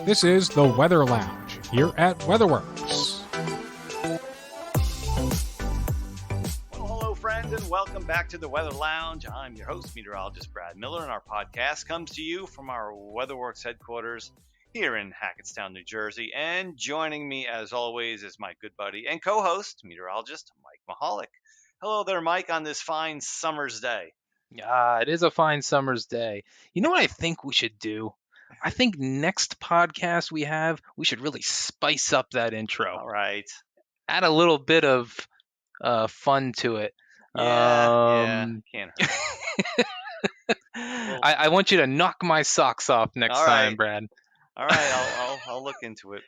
This is the Weather Lounge here at WeatherWorks. Well, hello, friends, and welcome back to the Weather Lounge. I'm your host, meteorologist Brad Miller, and our podcast comes to you from our WeatherWorks headquarters here in Hackettstown, New Jersey. And joining me, as always, is my good buddy and co-host, meteorologist Mike Mahalik. Hello there, Mike, on this fine summer's day. It is a fine summer's day. You know what I think we should do? I think next podcast we should really spice up that intro. All right. Add a little bit of fun to it. Can't hurt. I want you to knock my socks off next time, Brad. All right, I'll look into it.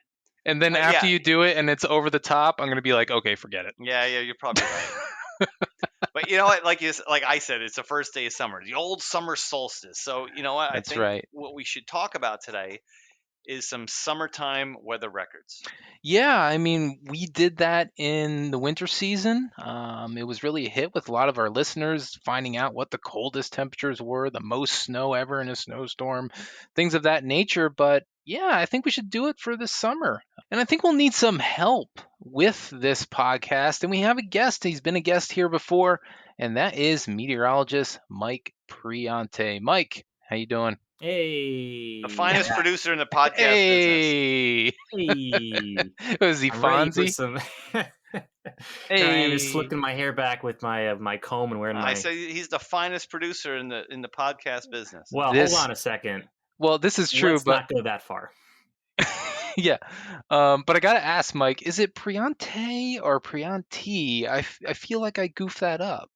And then after you do it and it's over the top, I'm gonna be like, okay, forget it. Yeah, you're probably right. But you know what? Like I said, it's the first day of summer, the old summer solstice. So you know what? That's I think right. what we should talk about today is some summertime weather records. Yeah, I mean, we did that in the winter season. It was really a hit with a lot of our listeners finding out what the coldest temperatures were, the most snow ever in a snowstorm, things of that nature. But yeah, I think we should do it for this summer. And I think we'll need some help with this podcast. And we have a guest. He's been a guest here before, and that is meteorologist Mike Priante. Mike, how you doing? Hey. The finest producer in the podcast business. Hey. Was he Fonzie? Hey. I'm just slicking my hair back with my comb and wearing my... I say he's the finest producer in the podcast business. Well, hold on a second. Well, this is true, Let's but not go that far. Yeah. But I got to ask, Mike, is it Priante or Prianti? I feel like I goofed that up.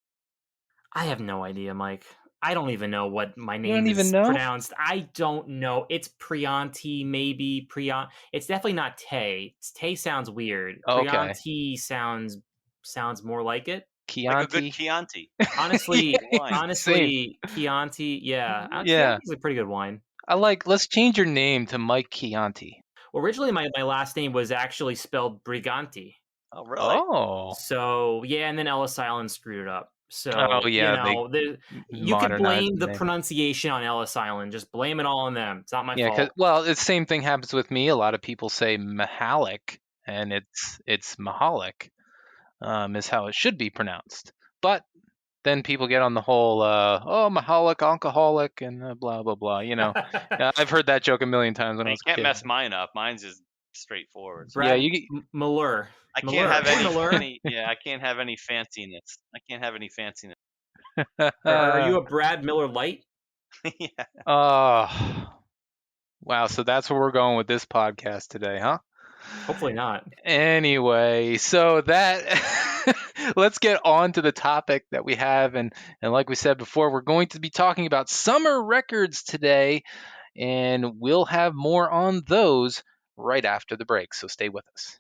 I have no idea, Mike. I don't even know what my name is pronounced. I don't know. It's Prianti, maybe Priant. It's definitely not Tay. Tay sounds weird. Okay. Prianti sounds more like it. Chianti. Like a good Chianti. Honestly, Chianti, yeah. Chianti's a pretty good wine. Let's change your name to Mike Chianti. Well, originally my last name was actually spelled Briganti. Oh, really? Oh. So, yeah, and then Ellis Island screwed it up. So, you can blame the pronunciation on Ellis Island. Just blame it all on them. It's not my fault. Well, the same thing happens with me. A lot of people say Mahalik, and it's Mahalik, is how it should be pronounced. But then people get on the whole, Mahalik, alcoholic, and blah, blah, blah. You know, I've heard that joke a million times when I was a kid. You can't mess mine up. Mine's just straightforward. Brad, Miller. I can't have any. I can't have any fanciness. Are you a Brad Miller Light? Yeah. Wow. So that's where we're going with this podcast today, huh? Hopefully not. Anyway, so that let's get on to the topic that we have, and like we said before, we're going to be talking about summer records today, and we'll have more on those right after the break. So stay with us.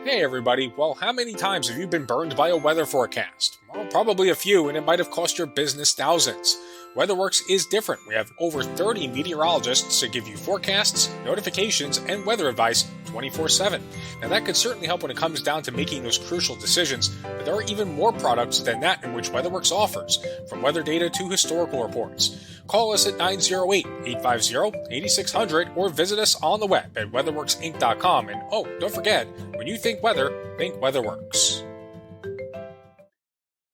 Hey everybody, well, how many times have you been burned by a weather forecast? Well, probably a few, and it might have cost your business thousands. WeatherWorks is different. We have over 30 meteorologists to give you forecasts, notifications, and weather advice 24/7. Now that could certainly help when it comes down to making those crucial decisions, but there are even more products than that in which WeatherWorks offers, from weather data to historical reports. Call us at 908-850-8600 or visit us on the web at weatherworksinc.com. And don't forget, when you think weather, think WeatherWorks.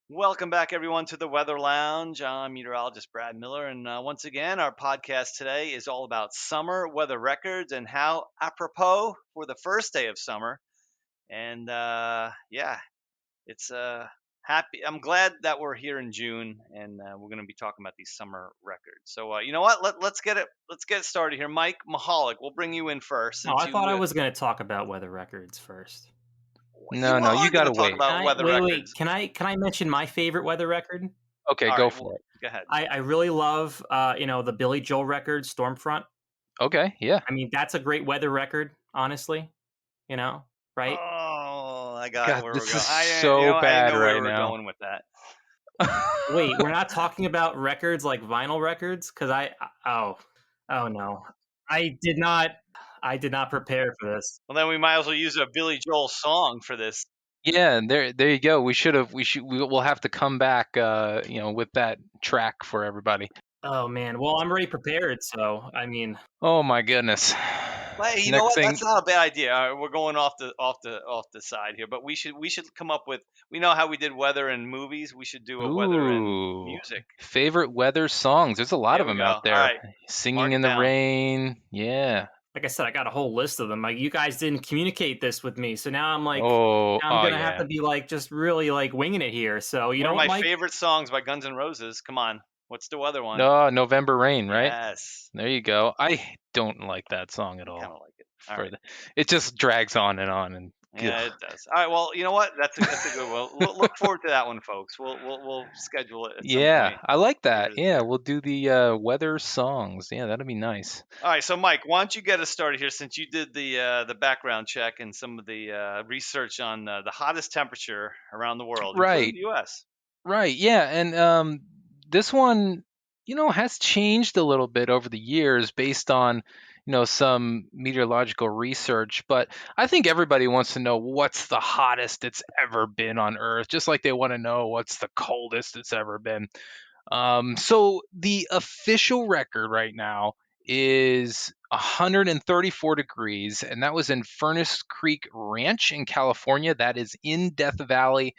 Welcome back, everyone, to the Weather Lounge. I'm meteorologist Brad Miller, and once again, our podcast today is all about summer weather records and how apropos for the first day of summer. And it's happy. I'm glad that we're here in June, and we're going to be talking about these summer records. So you know what? Let's get it started here. Mike Mahalik, we'll bring you in first. I thought I was going to talk about weather records first. No, you got to wait. About weather records. Can I mention my favorite weather record? Okay, go for it. Go ahead. I really love the Billy Joel record, Stormfront. Okay, yeah. I mean, that's a great weather record, honestly. Right? Oh, I got where we're going. This is so bad right now. We're going with that. Wait, we're not talking about records like vinyl records? Because oh no, I did not prepare for this. Well, then we might as well use a Billy Joel song for this. Yeah, there you go. We'll have to come back, with that track for everybody. Oh man. Well, I'm already prepared, so I mean. Oh my goodness. Well, hey, you know Next what? thing, That's not a bad idea. All right, we're going off the side here, but we should come up with. We know how we did weather and movies. We should do a weather and ooh, music. favorite weather songs. There's a lot There of we them go. out All there. right, Singing mark in it the down. Rain. Yeah. Like I said, I got a whole list of them. Like you guys didn't communicate this with me, so now I'm like, Oh, now I'm oh gonna have yeah. to be like just really like winging it here. So you One know of what, my Mike? favorite songs by Guns N' Roses. Come on, what's the other one? No, November Rain, right? Yes, There you go. I don't like that song at I kind all. of like it. All right. It just drags on and Yeah, ugh. it does. All right. Well, you know what? That's a good one. Look forward to that one, folks. We'll schedule it at some Yeah, point I like later that. this Yeah, year. we'll do the weather songs. Yeah, that'd be nice. All right. So, Mike, why don't you get us started here? Since you did the background check and some of the research on the hottest temperature around the world, including Right. the U.S. Right. Yeah, and this one, has changed a little bit over the years based on, some meteorological research, but I think everybody wants to know what's the hottest it's ever been on Earth, just like they want to know what's the coldest it's ever been. So the official record right now is 134 degrees, and that was in Furnace Creek Ranch in California. That is in Death Valley.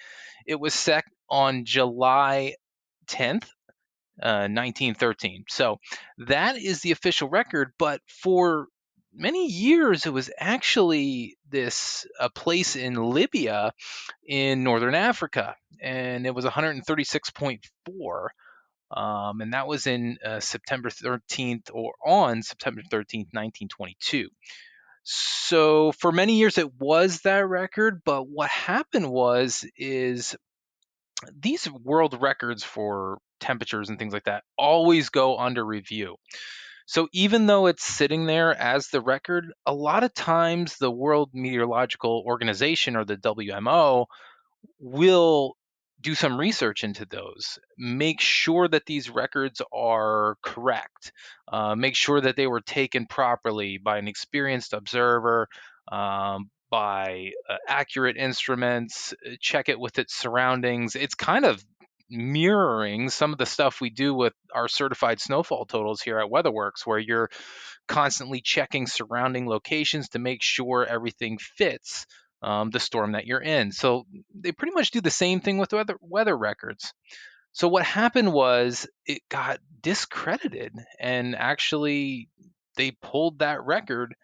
It was set on July 10th, 1913. So that is the official record. But for many years, it was actually a place in Libya in northern Africa, and it was 136.4. And that was in September 13th or on September 13th, 1922. So for many years it was that record, but what happened is these world records for temperatures and things like that always go under review. So even though it's sitting there as the record, a lot of times the World Meteorological Organization, or the WMO, will do some research into those, make sure that these records are correct, make sure that they were taken properly by an experienced observer, by accurate instruments, check it with its surroundings. It's kind of mirroring some of the stuff we do with our certified snowfall totals here at WeatherWorks, where you're constantly checking surrounding locations to make sure everything fits the storm that you're in. So they pretty much do the same thing with weather records. So what happened was it got discredited, and actually they pulled that record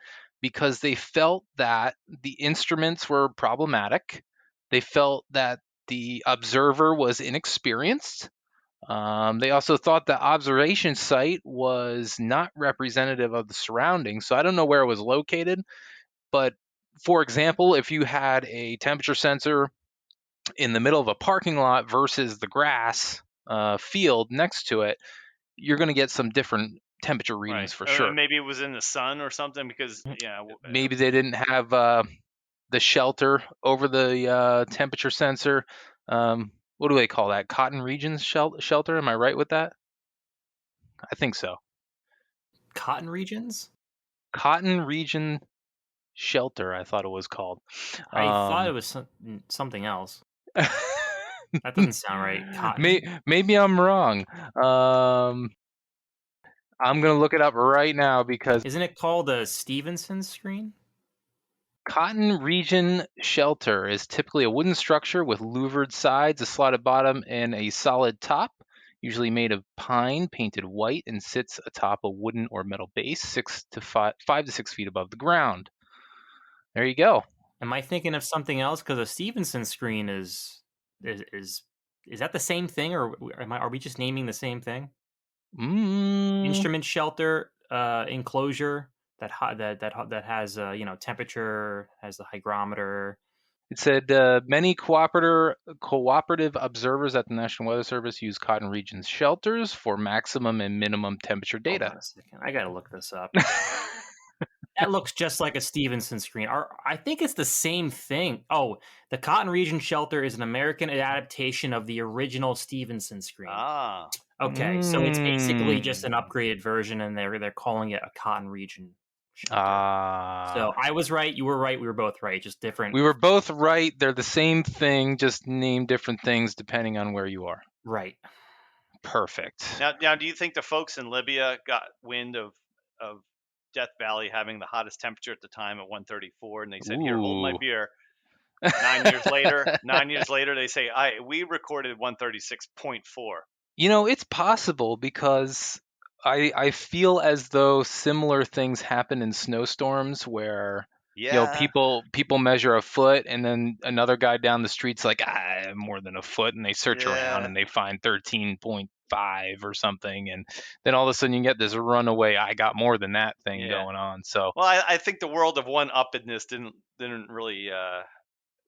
because they felt that the instruments were problematic. They felt that the observer was inexperienced. They also thought the observation site was not representative of the surroundings. So I don't know where it was located, but for example, if you had a temperature sensor in the middle of a parking lot versus the grass field next to it, you're going to get some different temperature Right. readings for And sure. maybe it was in the sun or something because Maybe they didn't have the shelter over the temperature sensor. What do they call that? Cotton regions shelter? Am I right with that? I think so. Cotton regions? Cotton region shelter, I thought it was called. I thought it was something else. That doesn't sound right. Cotton? Maybe I'm wrong. I'm gonna look it up right now because Isn't it called a Stevenson screen? cotton region shelter is typically a wooden structure with louvered sides, a slotted bottom, and a solid top, usually made of pine painted white, and sits atop a wooden or metal base 5 to 6 feet above the ground. There you go. Am I thinking of something else? Because a Stevenson screen is that the same thing, or are we just naming the same thing? Instrument shelter enclosure that has temperature, has the hygrometer. It said many cooperative observers at the National Weather Service use cotton regions shelters for maximum and minimum temperature data. Hold on a second, I gotta look this up. That looks just like a Stevenson screen. I think it's the same thing. Oh, the Cotton Region Shelter is an American adaptation of the original Stevenson screen. Ah. Okay, so it's basically just an upgraded version, and they're calling it a Cotton Region shelter. So I was right, you were right, we were both right, just different. We were both right. They're the same thing, just named different things depending on where you are. Right. perfect. Now, do you think the folks in Libya got wind of Death Valley having the hottest temperature at the time at 134, and they said, "Here, hold my Ooh. beer." 9 years later, they say, we recorded 136.4. It's possible because I feel as though similar things happen in snowstorms where Yeah, people measure a foot and then another guy down the street's like, more than a foot, and they search around yeah, and they find 13.5 or something, and then all of a sudden you get this runaway I got more than that thing yeah. going on. So Well, I think the world of one-uppedness didn't really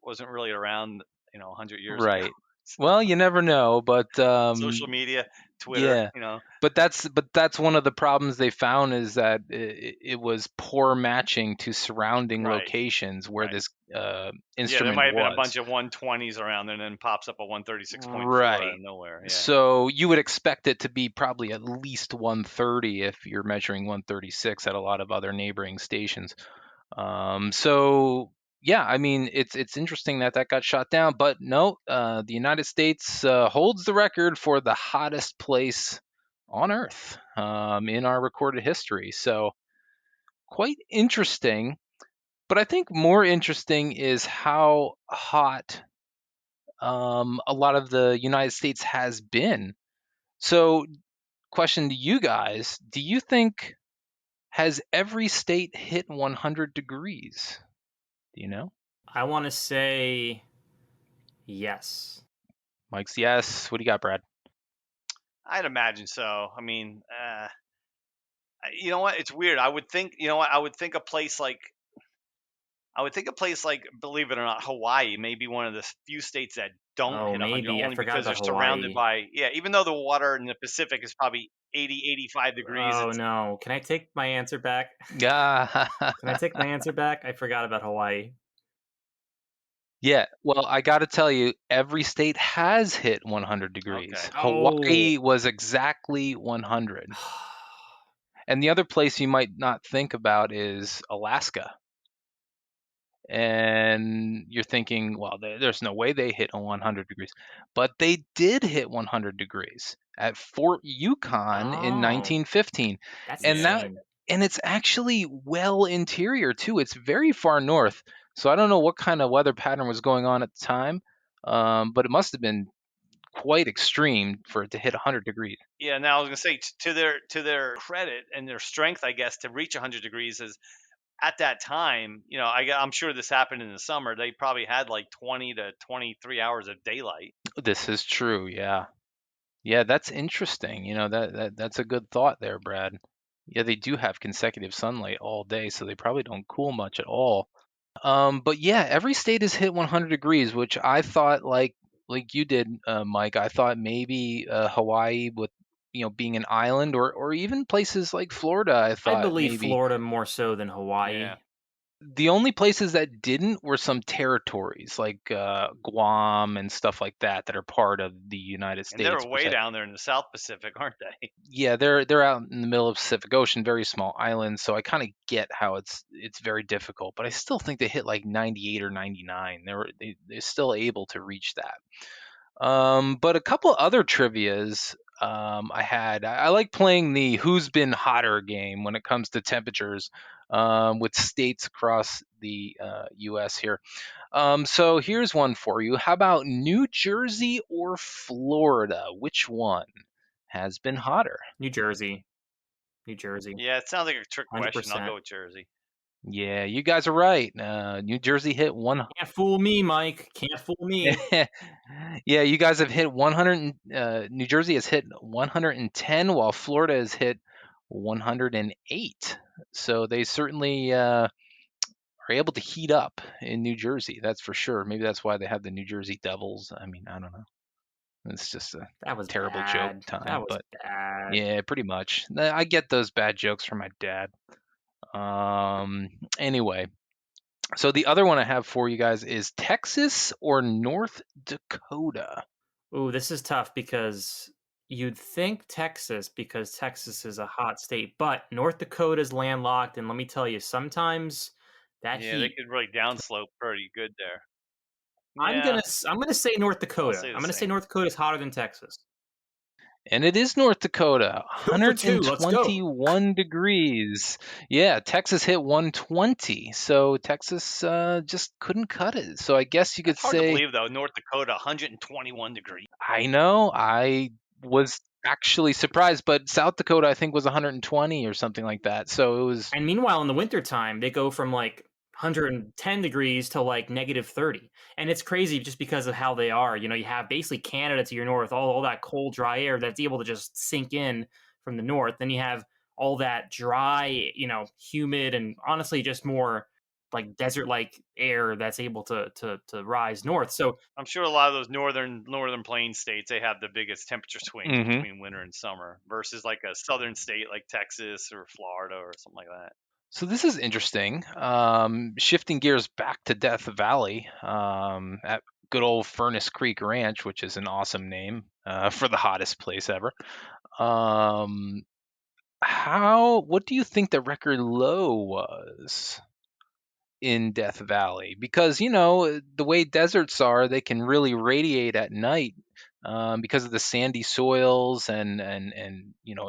wasn't really around 100 years ago. right. Well, you never know, but Social media, Twitter, yeah. But that's one of the problems they found is that it was poor matching to surrounding right, locations where right. this Yeah, there instrument might have been a was. bunch of 120s around there, and then pops up a 136.4 out Right. of nowhere. Yeah. So you would expect it to be probably at least 130 if you're measuring 136 at a lot of other neighboring stations. So yeah, I mean it's interesting that got shot down, but no, the United States holds the record for the hottest place on Earth in our recorded history. So quite interesting. But I think more interesting is how hot a lot of the United States has been. So, question to you guys: do you think has every state hit 100 degrees? Do you know? I want to say yes. Mike's yes. What do you got, Brad? I'd imagine so. I mean, you know what? It's weird. I would think, I would think a place like, believe it or not, Hawaii may be one of the few states that don't Oh, hit 100, maybe. I only forgot because they're about surrounded Hawaii. by, yeah, even though the water in the Pacific is probably 80, 85 degrees. Oh, no. Can I take my answer back? Yeah. Can I take my answer back? I forgot about Hawaii. Yeah. Well, I got to tell you, every state has hit 100 degrees. Okay. Oh. Hawaii was exactly 100. And the other place you might not think about is Alaska. And you're thinking, well, there's no way they hit 100 degrees. But they did hit 100 degrees at Fort Yukon in Oh, 1915. that's And Yeah. that insane. and it's actually well interior too. It's very far north. So I don't know what kind of weather pattern was going on at the time. But it must have been quite extreme for it to hit 100 degrees. Yeah. Now I was gonna say, to their credit and their strength, I guess, to reach 100 degrees is at that time. I'm sure this happened in the summer. They probably had like 20 to 23 hours of daylight. This is true, yeah. Yeah, that's interesting. That's a good thought there, Brad. Yeah, they do have consecutive sunlight all day, so they probably don't cool much at all. But yeah, every state has hit 100 degrees, which I thought like you did, Mike. I thought maybe Hawaii with being an island, or even places like Florida. I I thought believe maybe Florida more so than Yeah. Hawaii. the only places that didn't were some territories like Guam and stuff like that are part of the United And they're States per way se. down there in the South Pacific, aren't they? Yeah, they're out in the middle of Pacific Ocean, very small islands, so I kind of get how it's very difficult, but I still think they hit like 98 or 99. They're still able to reach that. But a couple other trivias I had. I like playing the who's been hotter game when it comes to temperatures with states across the U.S. here. So here's one for you. How about New Jersey or Florida? Which one has been hotter? New Jersey. New Jersey. Yeah, it sounds like a trick question. I'll 100%. go with Jersey. Yeah, you guys are right. New Jersey hit one. Can't fool me, Mike. Can't fool me. Yeah, you guys have hit 100. New Jersey has hit 110, while Florida has hit 108. So they certainly are able to heat up in New Jersey. That's for sure. Maybe that's why they have the New Jersey Devils. I mean, I don't know. It's just a That was terrible joke bad. That time, was but bad. yeah, pretty much. I get those bad jokes from my dad. Anyway, so the other one I have for you guys is Texas or North Dakota. Ooh, this is tough because you'd think Texas because Texas is a hot state, but North Dakota's landlocked, and let me tell you, sometimes that Yeah, they heat. could really downslope pretty good there. I'm Yeah, gonna say North I'll Dakota. say the I'm gonna say same. North Dakota is hotter than Texas. And it is North Dakota, 2 for 2. Let's go. 121 degrees. Yeah, Texas hit 120. So Texas just couldn't cut it. So I guess you could That's hard to say, believe, though. North Dakota, 121 degrees. I know, I was actually surprised, but South Dakota I think was 120 or something like that. So it was. And meanwhile, in the wintertime, they go from like 110 degrees to like negative 30. And it's crazy just because of how they are. You have basically Canada to your north, all that cold, dry air that's able to just sink in from the north. Then you have all that dry, humid and honestly just more like desert-like air that's able to rise north. So I'm sure a lot of those northern plain states, they have the biggest temperature swings between winter and summer versus like a southern state like Texas or Florida or something like that. So this is interesting. Shifting gears back to Death Valley at good old Furnace Creek Ranch, which is an awesome name for the hottest place ever. What do you think the record low was in Death Valley? Because the way deserts are, they can really radiate at night because of the sandy soils and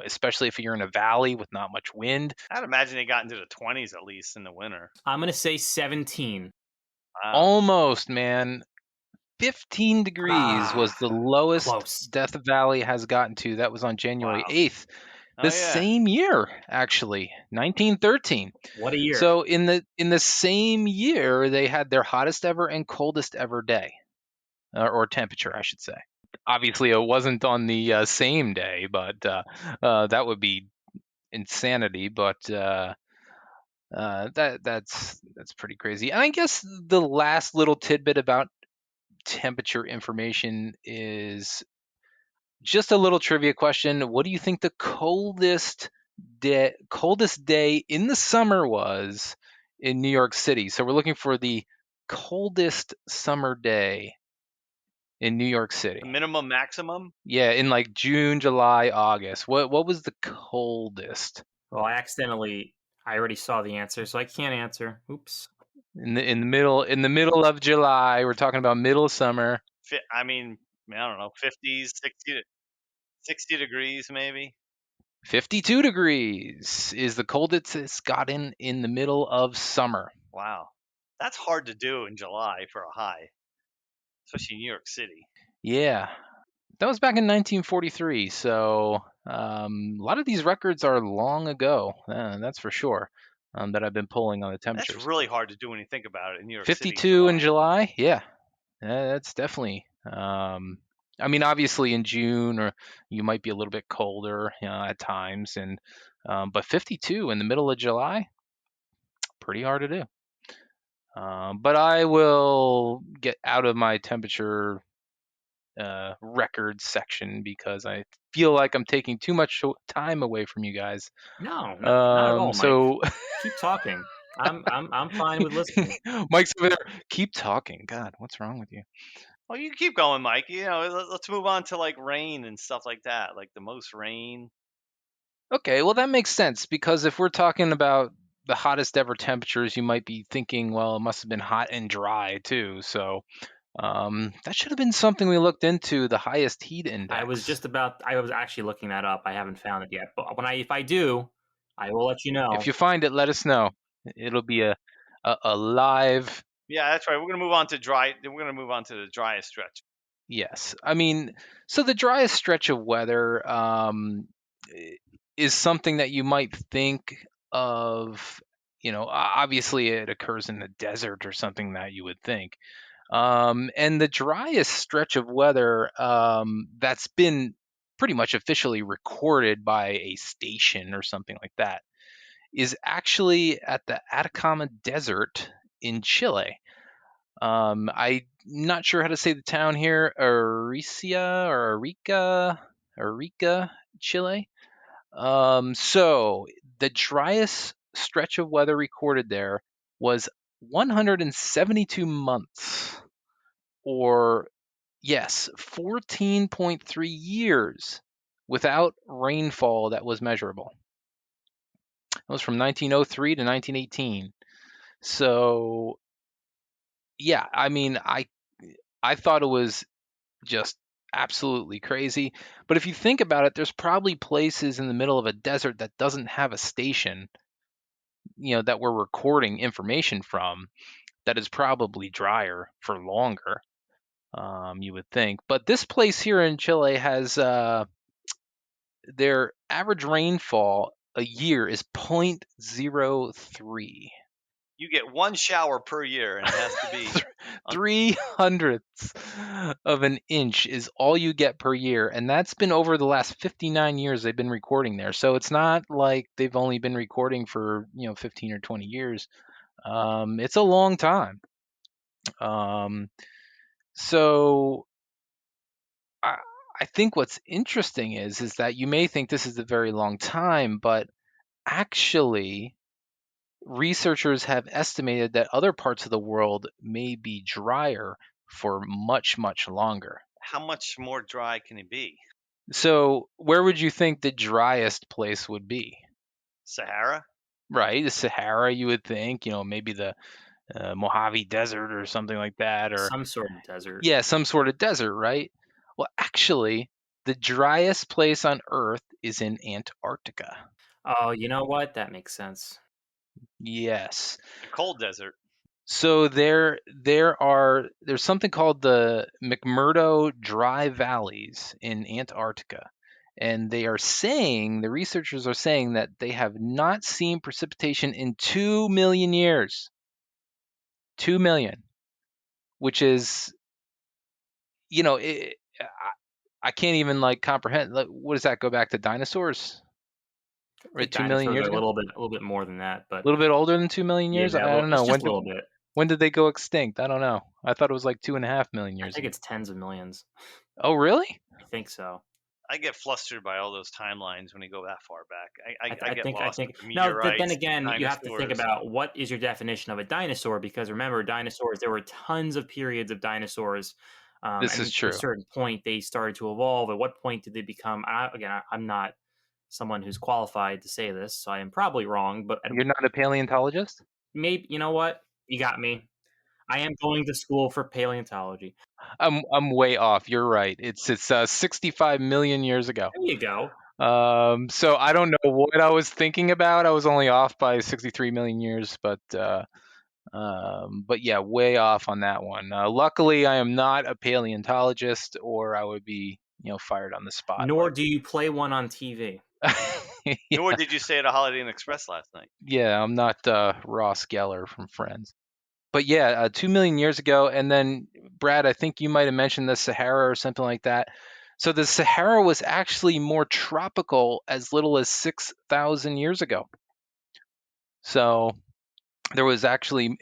especially if you're in a valley with not much wind. I'd imagine they got into the 20s at least in the winter. I'm going to say 17. Wow. Almost, man. 15 degrees was the lowest close. Death Valley has gotten to. That was on January 8th. The same year, actually, 1913. What a year. So in the same year, they had their hottest ever and coldest ever day, or temperature, I should say. Obviously, it wasn't on the same day, but that would be insanity. But that's pretty crazy. And I guess the last little tidbit about temperature information is just a little trivia question. What do you think the coldest day in the summer was in New York City? So we're looking for the coldest summer day in New York City. Minimum, maximum? Yeah, in like June, July, August. What was the coldest? Well, I already saw the answer, so I can't answer. Oops. In the middle of July, we're talking about middle of summer. I mean, I don't know, 50s, 60 degrees maybe. 52 degrees is the coldest it's gotten in the middle of summer. Wow. That's hard to do in July for a high, especially in New York City. Yeah. That was back in 1943, so a lot of these records are long ago, that's for sure, that I've been pulling on the temperatures. That's really hard to do when you think about it in New York 52 City. in July? Yeah. That's definitely... I mean, obviously in June, or you might be a little bit colder at times, but 52 in the middle of July, pretty hard to do. But I will get out of my temperature records section because I feel like I'm taking too much time away from you guys. No, not at all, Mike. So keep talking. I'm fine with listening. Mike's over there. Keep talking. God, what's wrong with you? Well, you keep going, Mike. Let's move on to like rain and stuff like that, like the most rain. Okay, well that makes sense because if we're talking about the hottest ever temperatures, you might be thinking, well, it must have been hot and dry too. So that should have been something we looked into, the highest heat index. I was actually looking that up. I haven't found it yet, but if I do, I will let you know. If you find it, let us know. It'll be a live. Yeah, that's right. We're gonna move on to dry. We're gonna move on to the driest stretch. Yes, I mean, so the driest stretch of weather is something that you might think of. Obviously it occurs in the desert or something that you would think. And the driest stretch of weather that's been pretty much officially recorded by a station or something like that is actually at the Atacama Desert in Chile. I'm not sure how to say the town here, Arica, Chile. So the driest stretch of weather recorded there was 172 months, or yes, 14.3 years without rainfall that was measurable. That was from 1903 to 1918. So yeah, I mean, I thought it was just absolutely crazy. But if you think about it, there's probably places in the middle of a desert that doesn't have a station, that we're recording information from, that is probably drier for longer, you would think. But this place here in Chile has their average rainfall a year is 0.03. You get one shower per year, and it has to be 300ths of an inch is all you get per year, and that's been over the last 59 years they've been recording there. So it's not like they've only been recording for 15 or 20 years. It's a long time. So I think what's interesting is that you may think this is a very long time, but actually researchers have estimated that other parts of the world may be drier for much, much longer. How much more dry can it be? So where would you think the driest place would be? Sahara? Right, the Sahara, you would think, maybe the Mojave Desert or something like that, or some sort of desert. Yeah, some sort of desert, right? Well, actually, the driest place on Earth is in Antarctica. Oh, you know what? That makes sense. Yes. The cold desert. So there's something called the McMurdo Dry Valleys in Antarctica. And the researchers are saying that they have not seen precipitation in 2 million years. 2 million, which is, I can't even comprehend. What does that go back to, dinosaurs? I Right, think 2 million dinosaurs years are ago? a little bit more than that, but A little bit older than 2 million years? yeah, I don't know. it's just a little bit. When did they go extinct? I don't know. I thought it was like 2.5 million I years think ago. it's tens of millions. Oh, really? I think so. I get flustered by all those timelines when you go that far back. I get I lost think. with the Now, then meteorites, again, you have to think dinosaurs. about what is your definition of a dinosaur, because remember, dinosaurs, there were tons of periods of dinosaurs. This is And to a true. certain point, they started to evolve. At what point did they become? I'm not someone who's qualified to say this, so I am probably wrong. But You're not a paleontologist? maybe, you know what? You got me. I am going to school for paleontology. I'm way off. You're right. It's 65 million years ago. There you go. So I don't know what I was thinking about. I was only off by 63 million years, but yeah, way off on that one. Luckily, I am not a paleontologist, or I would be, fired on the spot. Nor do you play one on TV. Nor did you stay at a Holiday Inn Express last night. Yeah, I'm not Ross Geller from Friends. But yeah, 2 million years ago. And then, Brad, I think you might have mentioned the Sahara or something like that. So the Sahara was actually more tropical as little as 6,000 years ago. So it was actually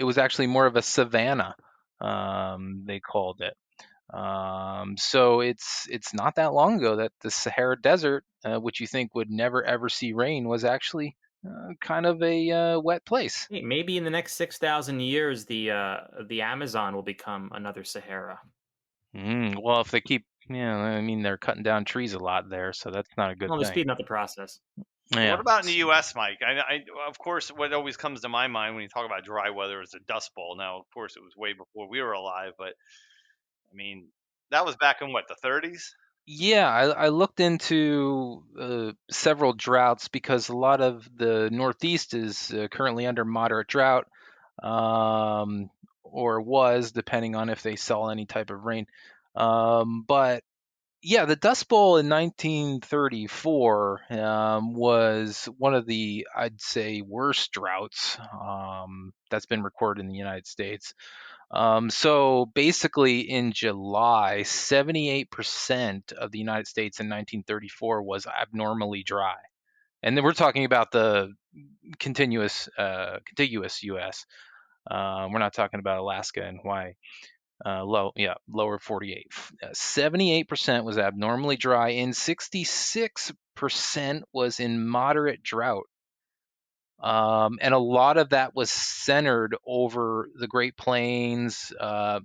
more of a savanna, they called it. So it's not that long ago that the Sahara Desert, which you think would never ever see rain, was actually kind of a wet place. Hey, maybe in the next 6,000 years, the Amazon will become another Sahara. Well, if they keep, I mean, they're cutting down trees a lot there, so that's not a good Well, they're thing. speeding up the process. Yeah. What about in the U.S., Mike? Of course, what always comes to my mind when you talk about dry weather is the Dust Bowl. Now, of course, it was way before we were alive, but I mean, that was back in what, the 30s? Yeah, I looked into several droughts because a lot of the Northeast is currently under moderate drought, or was, depending on if they saw any type of rain. But yeah, the Dust Bowl in 1934 was one of the, I'd say, worst droughts that's been recorded in the United States. So basically, in July, 78% of the United States in 1934 was abnormally dry. And then we're talking about the contiguous U.S. We're not talking about Alaska and Hawaii. Lower 48. 78% was abnormally dry, and 66% was in moderate drought. And a lot of that was centered over the Great Plains,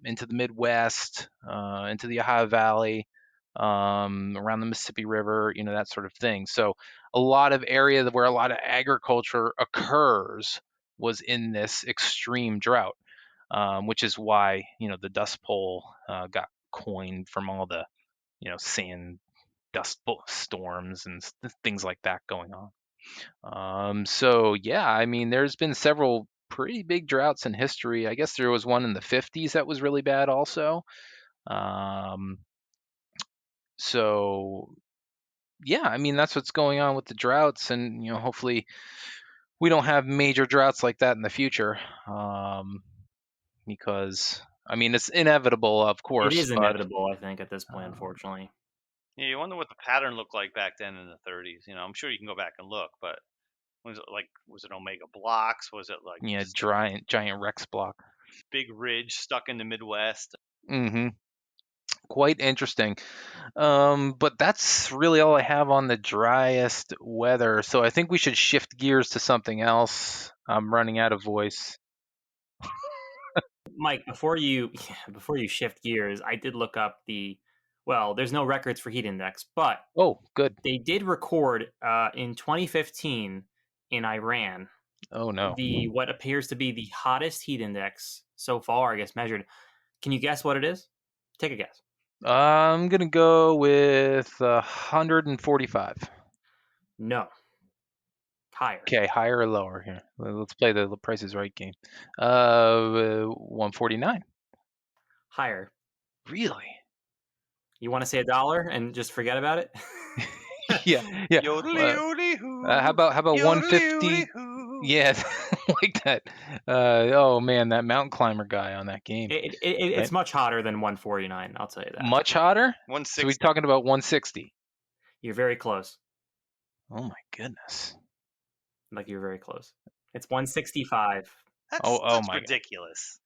into the Midwest, into the Ohio Valley, around the Mississippi River, that sort of thing. So a lot of area where a lot of agriculture occurs was in this extreme drought, which is why the Dust Bowl got coined from all the sand dust storms and things like that going on. So yeah, I mean, there's been several pretty big droughts in history. I guess there was one in the 50s that was really bad also. So yeah, I mean, that's what's going on with the droughts, and hopefully we don't have major droughts like that in the future, because I mean, it's inevitable, of It course, is but inevitable, I think, at this point, unfortunately. Yeah, you wonder what the pattern looked like back then in the 30s. I'm sure you can go back and look, but was it Omega blocks? Was it like yeah, just giant Rex block. big ridge stuck in the Midwest? Mm-hmm. Quite interesting. But that's really all I have on the driest weather. So I think we should shift gears to something else. I'm running out of voice. Mike, before you shift gears, I did look up there's no records for heat index, but Oh, good. they did record in 2015 in Iran Oh no. what appears to be the hottest heat index so far, I guess, measured. Can you guess what it is? Take a guess. I'm gonna go with 145. No. Higher. Okay, higher or lower here? Let's play the Price is Right game. 149. Higher. Really? You want to say $1 and just forget about it? Yeah. How about 150? Yeah, like that. Oh man, that mountain climber guy on that game. It's much hotter than 149. I'll tell you that. Much hotter? 160. So we're talking about 160. You're very close. Oh my goodness. Like, you're very close. It's 165. That's my God. ridiculous.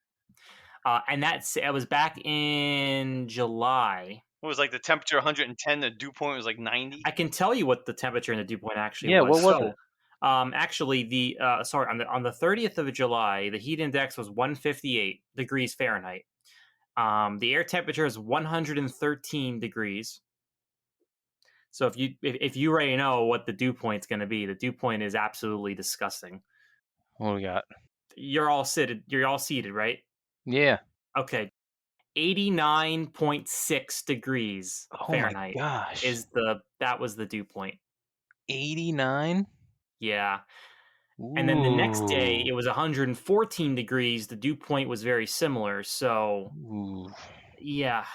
And it was back in July. What was like the temperature 110? The dew point was like 90. I can tell you what the temperature and the dew point actually Yeah, was. what was it? Actually, on the 30th of July, the heat index was 158 degrees Fahrenheit. The air temperature is 113 degrees. So if you already know what the dew point's going to be, the dew point is absolutely disgusting. What do we got? You're all seated, right? Yeah. Okay. 89.6 degrees Fahrenheit my gosh. that was the dew point. 89? Yeah. And then the next day it was 114 degrees. The dew point was very similar. So yeah.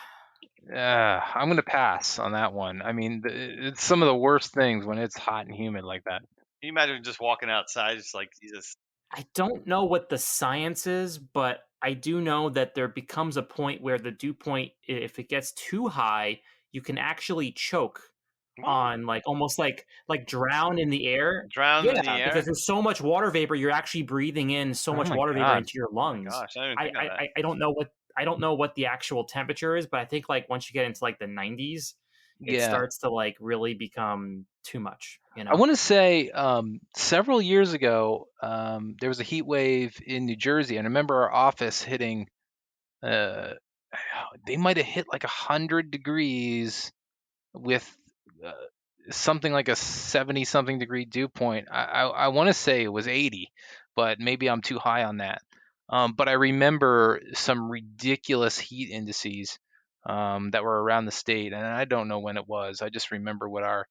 I'm going to pass on that one. I mean, it's some of the worst things when it's hot and humid like that. Can you imagine just walking outside, just like Jesus? I don't know what the science is, but I do know that there becomes a point where the dew point, if it gets too high, you can actually choke on, like, almost like drown in the air. Drown in the air? Because there's so much water vapor, you're actually breathing in so much water vapor into your lungs. Oh my gosh, I didn't think of that. I don't know what the actual temperature is, but I think, like, once you get into like the 90s, it starts to, like, really become too much. I want to say several years ago, there was a heat wave in New Jersey, and I remember our office hitting. They might have hit like 100 degrees with something like a 70-something degree dew point. I want to say it was 80, but maybe I'm too high on that. But I remember some ridiculous heat indices that were around the state, and I don't know when it was. I just remember what our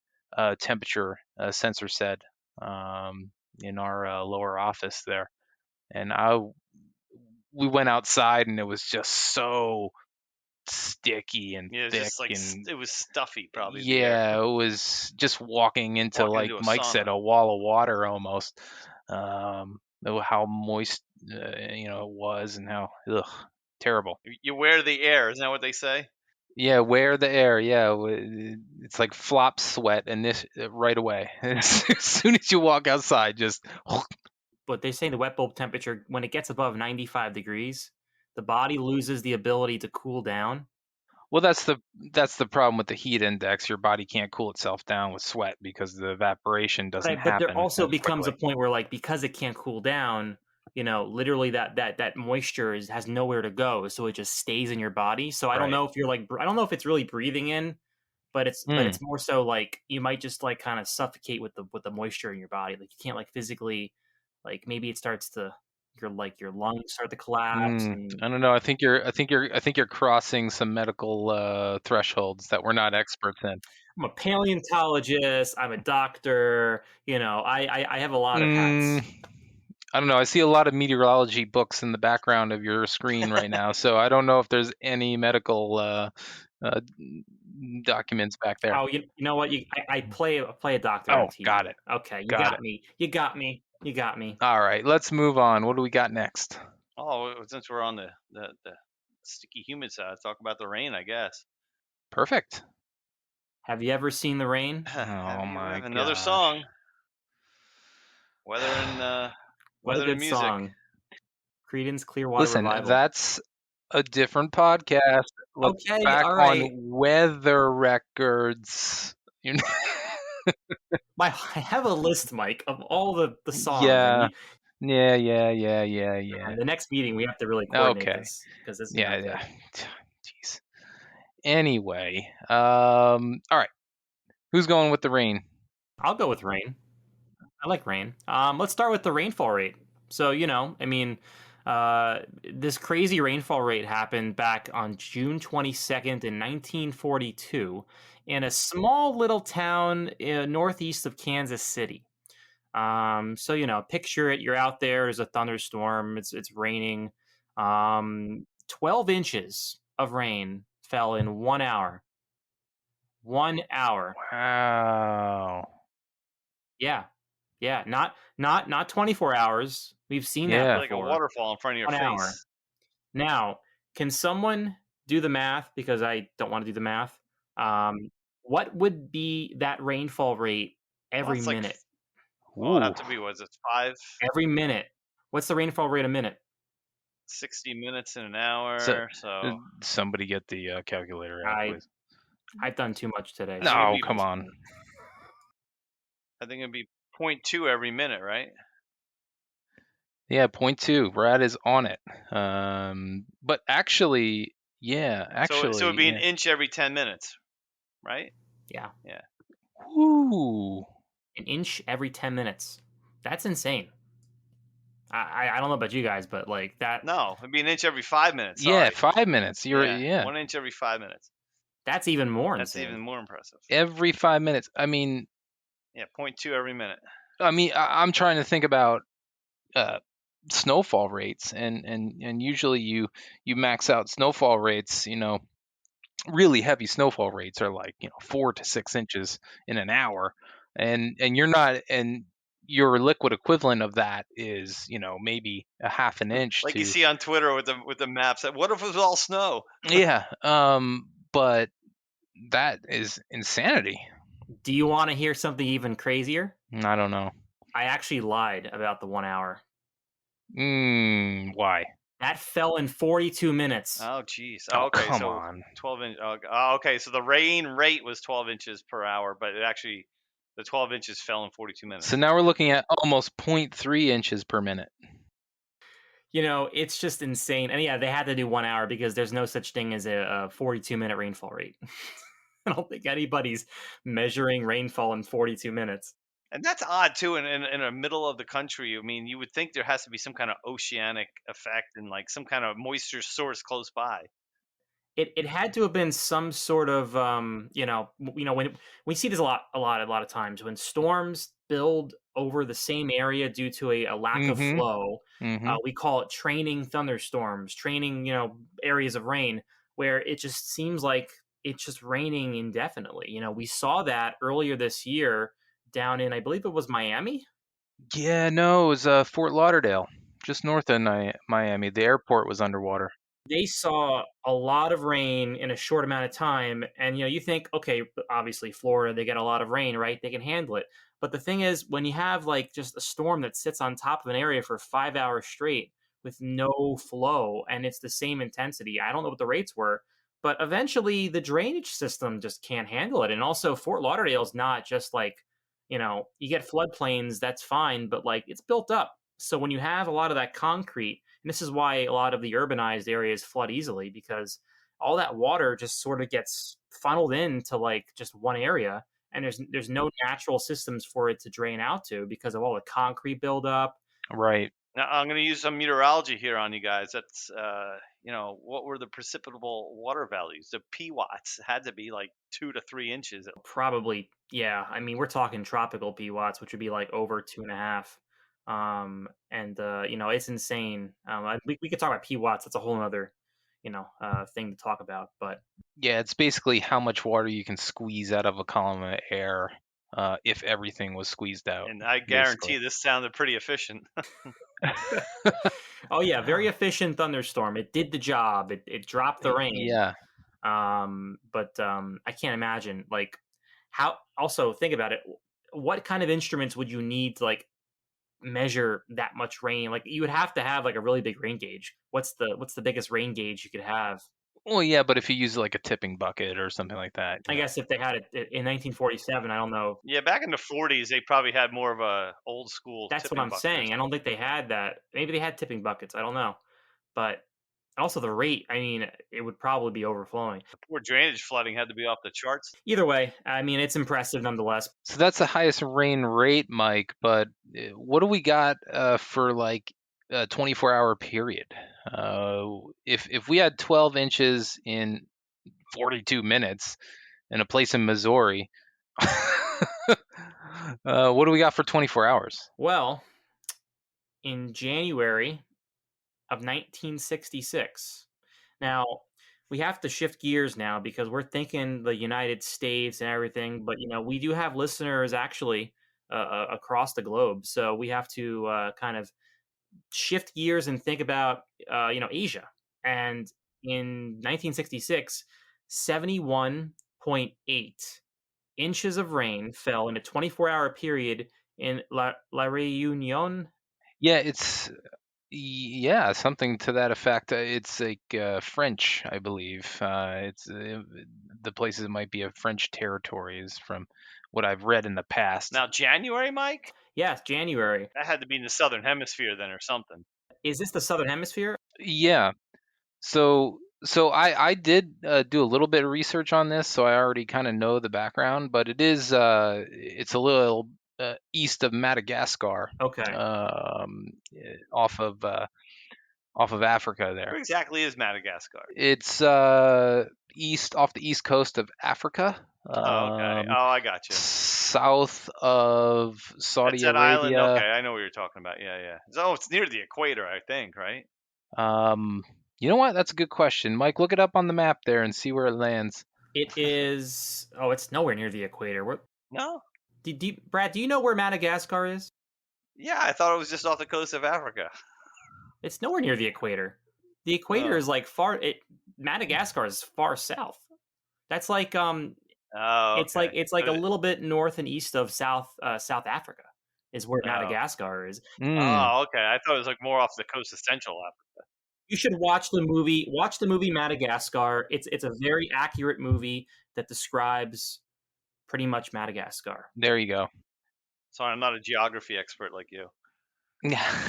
temperature sensor said in our lower office there, and we went outside, and it was just so sticky and thick, just like and it was stuffy, probably. yeah, it was just walking into like Mike said, a wall of water almost. How moist it was, and how terrible. You wear the air, isn't that what they say? Yeah, wear the air. Yeah, it's like flop sweat, and this right away as soon as you walk outside, just. But they say the wet bulb temperature, when it gets above 95 degrees, the body loses the ability to cool down. Well, that's the problem with the heat index. Your body can't cool itself down with sweat because the evaporation doesn't happen. But there also becomes a point where, like, because it can't cool down, literally that moisture has nowhere to go, so it just stays in your body. So I don't know if you're like, I don't know if it's really breathing in, but it's more so like you might just like kind of suffocate with the moisture in your body. Like, you can't like physically, like, maybe it starts to your lungs start to collapse. And I don't know. I think you're crossing some medical thresholds that we're not experts in. I'm a paleontologist. I'm a doctor. I have a lot of hats. I don't know. I see a lot of meteorology books in the background of your screen right now, so I don't know if there's any medical documents back there. Oh, you know what? I play a doctor Oh, on TV. got it. Okay, you Got got it. me. You got me. You got me. All right, let's move on. What do we got next? Oh, since we're on the sticky humid side, let's talk about the rain, I guess. Perfect. Have you ever seen the rain? Oh my god. Another song. Weather and What a weather good and music. song. Creedence Clearwater Listen, Revival. that's a different podcast. Let's Okay, back all right. on Weather Records. I have a list, Mike, of all the songs. Yeah. And Yeah. the next meeting we have to really coordinate this because this is not good. Yeah. Jeez. Anyway, all right. Who's going with the rain? I'll go with rain. I like rain. Let's start with the rainfall rate. So, this crazy rainfall rate happened back on June 22nd in 1942 in a small little town northeast of Kansas City. So, picture it. You're out there. There's a thunderstorm. It's raining. 12 inches of rain fell in 1 hour. 1 hour. Wow. Yeah. Not 24 hours. We've seen that like a before. waterfall in front of your 1 face. hour. Now, can someone do the math? Because I don't want to do the math. What would be that rainfall rate every minute? Well, it'll have to be, was it 5? Every minute. What's the rainfall rate a minute? 60 minutes in an hour. So somebody get the calculator out, please. I've done too much today. No, come on. I think it'd be 0.2 every minute, right? Yeah, 0.2. Brad is on it. But actually, so it'd be an inch every 10 minutes, right? Yeah. Ooh. An inch every 10 minutes. That's insane. I don't know about you guys, but like that. No, it'd be an inch every 5 minutes. Sorry. Yeah, 5 minutes. 1 inch every 5 minutes. That's even more insane. That's even more impressive. Every 5 minutes. I mean. Yeah, 0.2 every minute. I mean, I'm trying to think about snowfall rates, and usually you max out snowfall rates. Really heavy snowfall rates are like 4 to 6 inches in an hour, and you're not, and your liquid equivalent of that is maybe a half an inch. Like you see on Twitter with the maps. What if it was all snow? Yeah, but that is insanity. Do you want to hear something even crazier? I don't know. I actually lied about the 1 hour. Why? That fell in 42 minutes. Oh, geez. Oh, okay, come so on. 12 inch. Okay, so the rain rate was 12 inches per hour, but the 12 inches fell in 42 minutes. So now we're looking at almost 0.3 inches per minute. It's just insane. And yeah, they had to do 1 hour because there's no such thing as a 42-minute rainfall rate. I don't think anybody's measuring rainfall in 42 minutes. And that's odd too. In the middle of the country, I mean, you would think there has to be some kind of oceanic effect and like some kind of moisture source close by. It had to have been some sort of when we see this a lot of times when storms build over the same area due to a lack of flow. We call it training thunderstorms, training areas of rain where it just seems like it's just raining indefinitely. We saw that earlier this year down in, I believe it was Miami. Yeah, no, it was Fort Lauderdale, just north of Miami. The airport was underwater. They saw a lot of rain in a short amount of time. And, you think, okay, obviously Florida, they get a lot of rain, right? They can handle it. But the thing is, when you have like just a storm that sits on top of an area for 5 hours straight with no flow, and it's the same intensity, I don't know what the rates were, but eventually the drainage system just can't handle it. And also Fort Lauderdale is not just like, you get floodplains, that's fine, but like it's built up. So when you have a lot of that concrete, and this is why a lot of the urbanized areas flood easily, because all that water just sort of gets funneled into like just one area, and there's no natural systems for it to drain out to because of all the concrete buildup. Right. Now I'm going to use some meteorology here on you guys. That's what were the precipitable water values? The P watts had to be like 2 to 3 inches. Probably, yeah. I mean, we're talking tropical PWatts, which would be like over 2.5. And it's insane. We could talk about PWatts. That's a whole other, thing to talk about. But Yeah, it's basically how much water you can squeeze out of a column of air if everything was squeezed out, And I basically. guarantee this sounded pretty efficient. oh yeah, very efficient thunderstorm. It did the job. It dropped the rain. Yeah. But I can't imagine like how. Also, think about it. What kind of instruments would you need to like measure that much rain? Like you would have to have like a really big rain gauge. What's the biggest rain gauge you could have? Well, yeah, but if you use like a tipping bucket or something like that. I guess if they had it in 1947, I don't know. Yeah, back in the 40s, they probably had more of a old school. That's what I'm saying. I don't think they had that. Maybe they had tipping buckets. I don't know. But also the rate, I mean, it would probably be overflowing. The poor drainage flooding had to be off the charts. Either way, I mean, it's impressive nonetheless. So that's the highest rain rate, Mike. But what do we got for like a 24-hour period? If we had 12 inches in 42 minutes in a place in Missouri, what do we got for 24 hours? Well, in January of 1966. Now, we have to shift gears now because we're thinking the United States and everything, but we do have listeners actually across the globe, so we have to kind of shift gears and think about Asia. And in 1966, 71.8 inches of rain fell in a 24-hour period in La Réunion. Yeah, something to that effect. It's like French, I believe. It's the places it might be of French territories from what I've read in the past. Now, January, Mike? Yes, January. That had to be in the Southern Hemisphere then or something. Is this the Southern Hemisphere? Yeah. So I did do a little bit of research on this, so I already kind of know the background, but it's a little east of Madagascar. Okay. Off of Africa there. Where exactly is Madagascar? It's east off the east coast of Africa. Oh, okay. Oh, I got you. South of Saudi That's that Arabia. island. Okay, I know what you're talking about. Yeah. Oh, it's near the equator, I think, right? You know what? That's a good question. Mike, look it up on the map there and see where it lands. It is. Oh, it's nowhere near the equator. No. Brad, do you know where Madagascar is? Yeah, I thought it was just off the coast of Africa. It's nowhere near the equator. The equator is like far. Madagascar is far south. That's like Oh, okay. It's like a little bit north and east of South Africa is where Madagascar is. Oh, okay. I thought it was like more off the coast of Central Africa. You should watch the movie. Watch the movie Madagascar. It's a very accurate movie that describes pretty much Madagascar. There you go. Sorry, I'm not a geography expert like you.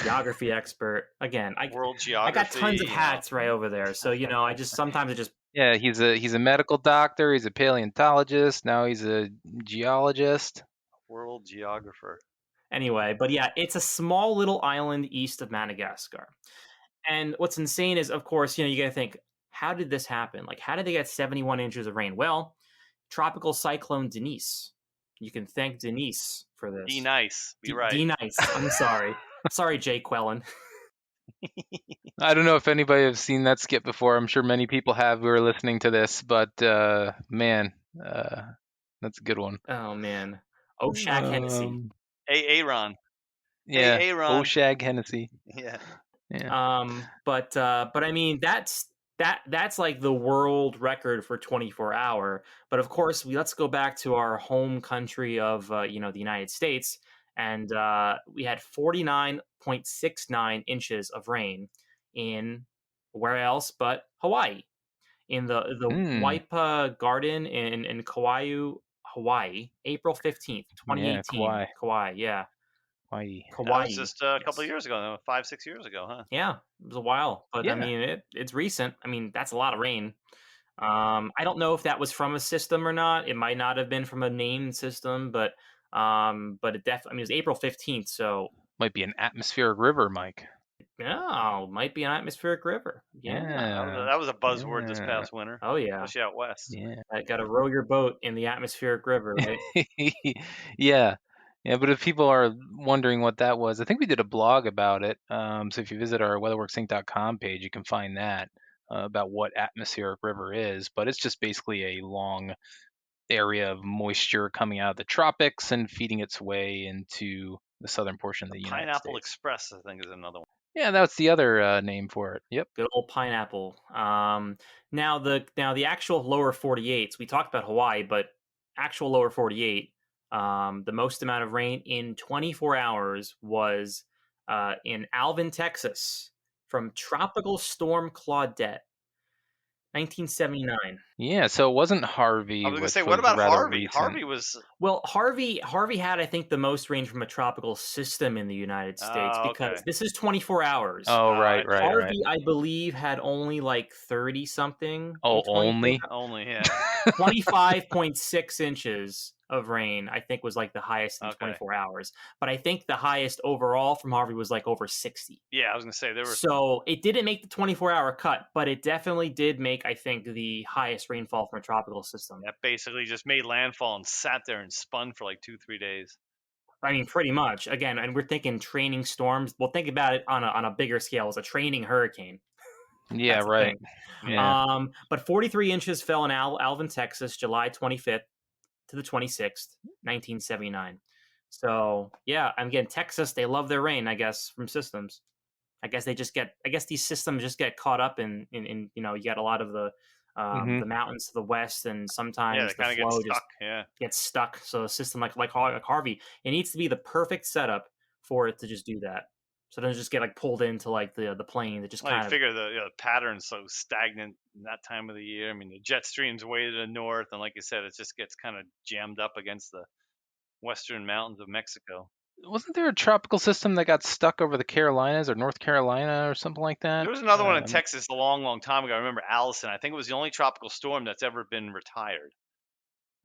Geography expert again. World geography. I got tons of hats right over there, so I just sometimes Yeah, he's a medical doctor. He's a paleontologist. Now he's a geologist. World geographer. Anyway, but yeah, it's a small little island east of Madagascar. And what's insane is, of course, you got to think, how did this happen? Like, how did they get 71 inches of rain? Well, tropical cyclone Denise. You can thank Denise for this. D-Nice. Be right. D-Nice. I'm sorry. Sorry, Jay Quellen. I don't know if anybody has seen that skit before. I'm sure many people have who are listening to this, but man, that's a good one. Oh, man. Oshag Hennessy. Aaron. Yeah, Hey, Aaron. Oshag Hennessy. Yeah. But I mean, that's like the world record for 24-hour. But of course, let's go back to our home country of the United States, and we had 49.69 inches of rain in where else but Hawaii, in the Waipa Garden in Kauai, Hawaii, April 15th, 2018. Yeah, Kauai, yeah. Hawaii. That was just a couple of years ago, 5-6 years ago, huh? Yeah, it was a while, but Yeah. I mean, it's recent. I mean, that's a lot of rain. I don't know if that was from a system or not. It might not have been from a named system, but it definitely. I mean, it was April 15th, so Might be an atmospheric river, Mike. Yeah, might be an atmospheric river. Yeah. That was a buzzword this past winter. Oh, yeah. Especially out west. Yeah. I got to row your boat in the atmospheric river, right? Yeah. Yeah, but if people are wondering what that was, I think we did a blog about it. So if you visit our weatherworksinc.com page, you can find that about what atmospheric river is. But it's just basically a long area of moisture coming out of the tropics and feeding its way into the southern portion of the United Pineapple States. Express, I think, is another one. Yeah, that's the other name for it. Yep. Good old pineapple. Now the actual lower 48s. We talked about Hawaii, but actual lower 48. The most amount of rain in 24 hours was in Alvin, Texas, from Tropical Storm Claudette, 1979. Yeah, so it wasn't Harvey, I was gonna which say, was what about rather Harvey? recent. Harvey was. Well, Harvey had, I think, the most rain from a tropical system in the United States because Okay. this is 24 hours. Oh, right. Harvey, I believe, had only like 30 something. Oh, only? Only, yeah. 25.6 inches of rain, I think, was like the highest in Okay. 24 hours. But I think the highest overall from Harvey was like over 60. Yeah, I was gonna say there were. So it didn't make the 24-hour cut, but it definitely did make, I think, the highest rainfall from a tropical system. That basically just made landfall and sat there and spun for like 2-3 days. I mean, pretty much. Again, and we're thinking training storms. Well, think about it on a bigger scale as a training hurricane. Yeah, That's the right. thing. Yeah. But 43 inches fell in Alvin, Texas, July 25th to the 26th, 1979. So, yeah, again, Texas, they love their rain, I guess, from systems. I guess these systems just get caught up in you get a lot of the mountains to the west, and sometimes the flow just gets stuck. So a system like Harvey, it needs to be the perfect setup for it to just do that. So it doesn't just get like pulled into like the plain. It just kind of figure the pattern's so stagnant in that time of the year. I mean, the jet stream's way to the north, and like you said, it just gets kind of jammed up against the western mountains of Mexico. Wasn't there a tropical system that got stuck over the Carolinas or North Carolina or something like that? There was another one in Texas a long, long time ago. I remember Allison. I think it was the only tropical storm that's ever been retired.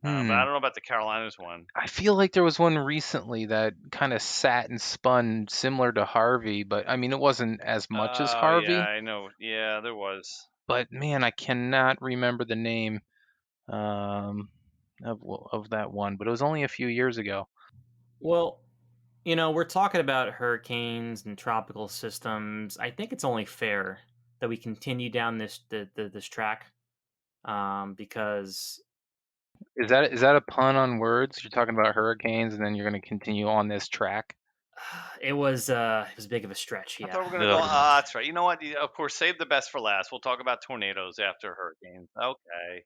But I don't know about the Carolinas one. I feel like there was one recently that kind of sat and spun similar to Harvey, but I mean, it wasn't as much as Harvey. Yeah, I know. Yeah, there was. But man, I cannot remember the name of that one. But it was only a few years ago. Well, we're talking about hurricanes and tropical systems. I think it's only fair that we continue down this track, because is that a pun on words? You're talking about hurricanes, and then you're going to continue on this track. It was big of a stretch. Yeah, I thought we were going to go. That's right. You know what? Of course, save the best for last. We'll talk about tornadoes after hurricanes. Okay.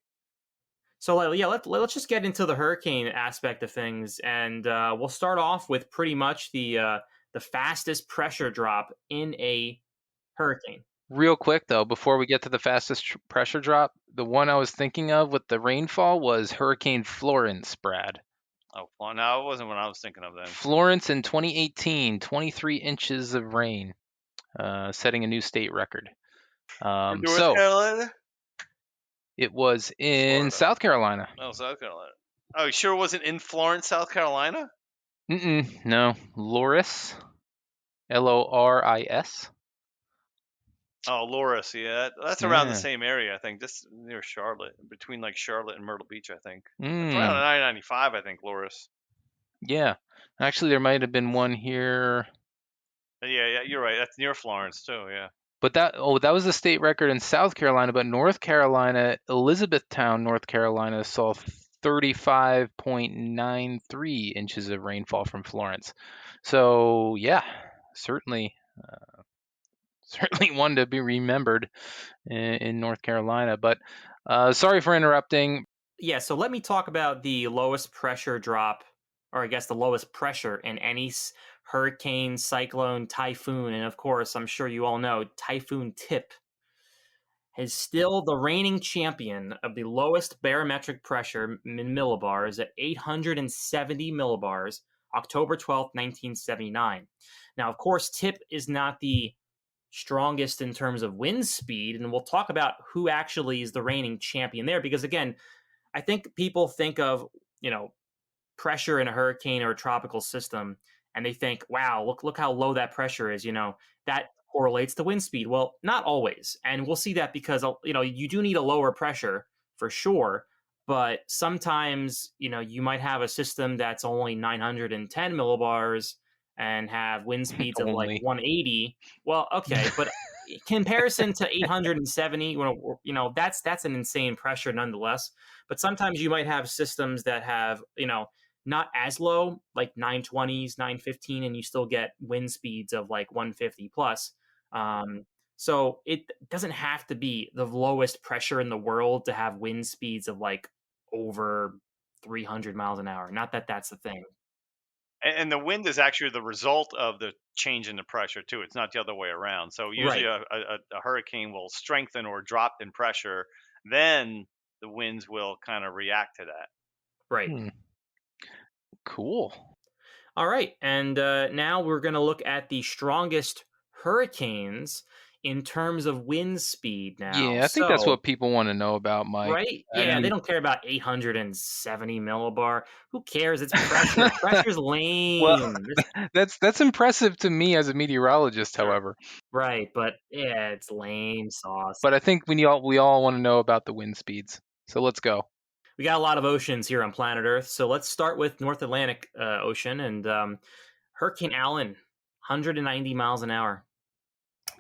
So let's just get into the hurricane aspect of things, and we'll start off with pretty much the fastest pressure drop in a hurricane. Real quick though, before we get to the fastest pressure drop, the one I was thinking of with the rainfall was Hurricane Florence, Brad. Oh, well, no, it wasn't what I was thinking of then. Florence in 2018, 23 inches of rain, setting a new state record. North Carolina? It was in Florida. South Carolina. Oh, South Carolina. Oh, you sure it wasn't in Florence, South Carolina? No. Loris. Loris. Oh, Loris, yeah. That's around the same area, I think, just near Charlotte, between like Charlotte and Myrtle Beach, I think. It's around 995, I think, Loris. Yeah. Actually, there might have been one here. Yeah, you're right. That's near Florence, too, yeah. But that was the state record in South Carolina, but North Carolina, Elizabethtown, North Carolina, saw 35.93 inches of rainfall from Florence. So, yeah, certainly one to be remembered in North Carolina. But sorry for interrupting. Yeah, so let me talk about the lowest pressure drop, or I guess the lowest pressure in any hurricane, cyclone, typhoon, and of course, I'm sure you all know, Typhoon Tip is still the reigning champion of the lowest barometric pressure in millibars at 870 millibars, October 12th, 1979. Now, of course, Tip is not the strongest in terms of wind speed, and we'll talk about who actually is the reigning champion there, because again, I think people think of, pressure in a hurricane or a tropical system and they think, wow, look how low that pressure is. That correlates to wind speed. Well, not always, and we'll see that because you do need a lower pressure for sure. But sometimes, you might have a system that's only 910 millibars and have wind speeds of like Only. 180. Well, okay, but comparison to 870, that's an insane pressure nonetheless. But sometimes you might have systems that have, not as low, like 920s, 915, and you still get wind speeds of like 150 plus. So it doesn't have to be the lowest pressure in the world to have wind speeds of like over 300 miles an hour. Not that that's the thing. And the wind is actually the result of the change in the pressure too. It's not the other way around. So usually Right. a hurricane will strengthen or drop in pressure, then the winds will kind of react to that. Right. Cool. All right. And now we're going to look at the strongest hurricanes in terms of wind speed now. Yeah, I think that's what people want to know about, Mike. Right? Yeah, they don't care about 870 millibar. Who cares? It's pressure. Pressure's lame. Well, that's impressive to me as a meteorologist, Sure. however. Right, but yeah, it's lame sauce. But I think we all want to know about the wind speeds. So let's go. We got a lot of oceans here on planet Earth, so let's start with North Atlantic Ocean and Hurricane Allen, 190 miles an hour.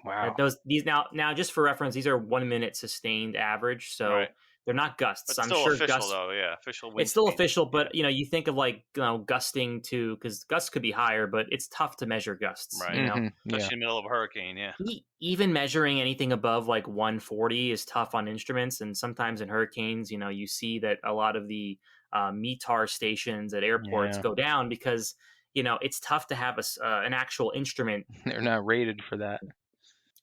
Wow. These now just for reference, these are 1 minute sustained average, so Right. they're not gusts. But I'm still sure official gusts. though, yeah, official wind It's still speed. official, but you think of like gusting to, because gusts could be higher, but it's tough to measure gusts. Right. Yeah. Especially in the middle of a hurricane, yeah. Even measuring anything above like 140 is tough on instruments, and sometimes in hurricanes, you see that a lot of the METAR stations at airports Yeah. go down because it's tough to have an actual instrument. They're not rated for that.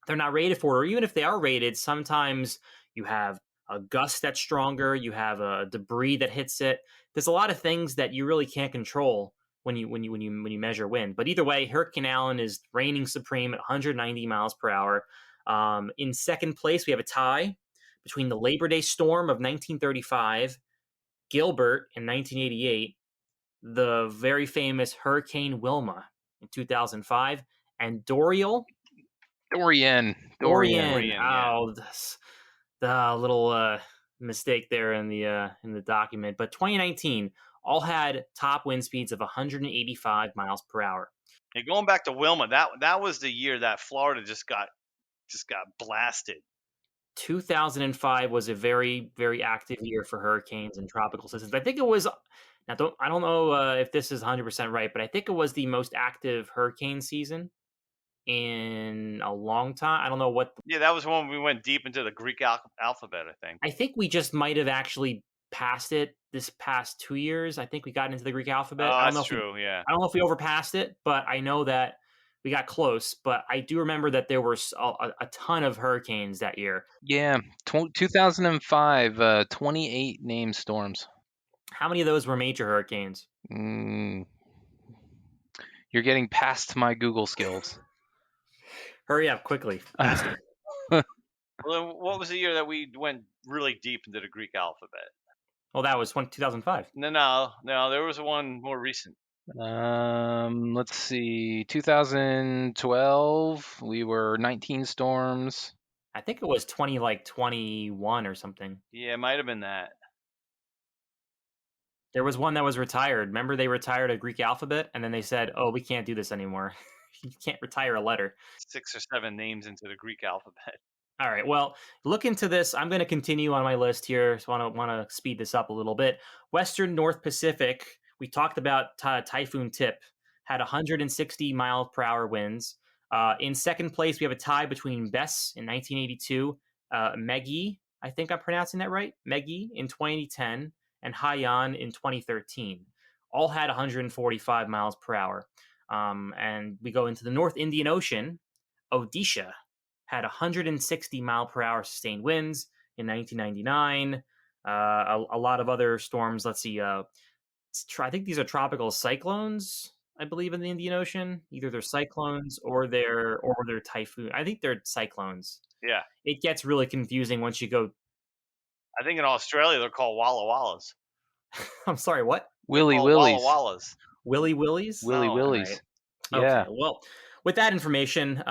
They're not rated for it, or even if they are rated, sometimes you have a gust that's stronger, you have a debris that hits it. There's a lot of things that you really can't control when you measure wind. But either way, Hurricane Allen is reigning supreme at 190 miles per hour. In second place, we have a tie between the Labor Day storm of 1935, Gilbert in 1988, the very famous Hurricane Wilma in 2005, and Dorian. Dorian. Yeah. Oh, the little mistake there in the document. But 2019 all had top wind speeds of 185 miles per hour. Hey, going back to Wilma, that was the year that Florida just got blasted. 2005 was a very, very active year for hurricanes and tropical systems. I think it was. Now, I don't know if this is 100% right, but I think it was the most active hurricane season in a long time. I don't know what. Yeah, that was when we went deep into the Greek alphabet, I think. I think we just might have actually passed it this past 2 years. I think we got into the Greek alphabet. Oh, I don't know that's true, yeah. I don't know if we overpassed it, but I know that we got close. But I do remember that there were a ton of hurricanes that year. Yeah, 2005, 28 named storms. How many of those were major hurricanes? You're getting past my Google skills. Hurry up, quickly, faster. Well, what was the year that we went really deep into the Greek alphabet? Well, that was 2005. No, there was one more recent. Let's see. 2012, we were 19 storms. I think it was 21 or something. Yeah, it might have been that. There was one that was retired. Remember, they retired a Greek alphabet, and then they said, "Oh, we can't do this anymore. You can't retire a letter." 6 or 7 names into the Greek alphabet. All right. Well, look into this. I'm going to continue on my list here. So want to speed this up a little bit. Western North Pacific. We talked about Typhoon Tip. Had 160 miles per hour winds. In second place, we have a tie between Bess in 1982, Meggie, I think I'm pronouncing that right, Meggie in 2010, and Haiyan in 2013. All had 145 miles per hour. And we go into the North Indian Ocean. Odisha had 160 mile per hour sustained winds in 1999. A lot of other storms. Let's see. I think these are tropical cyclones, I believe, in the Indian Ocean. Either they're cyclones or they're typhoon. I think they're cyclones. Yeah. It gets really confusing once you go. I think in Australia they're called Walla Wallas. I'm sorry, what? Willy Willies. Walla Wallas. Willy Willies? Willy Willies. Right. Yeah. Okay, well, with that information,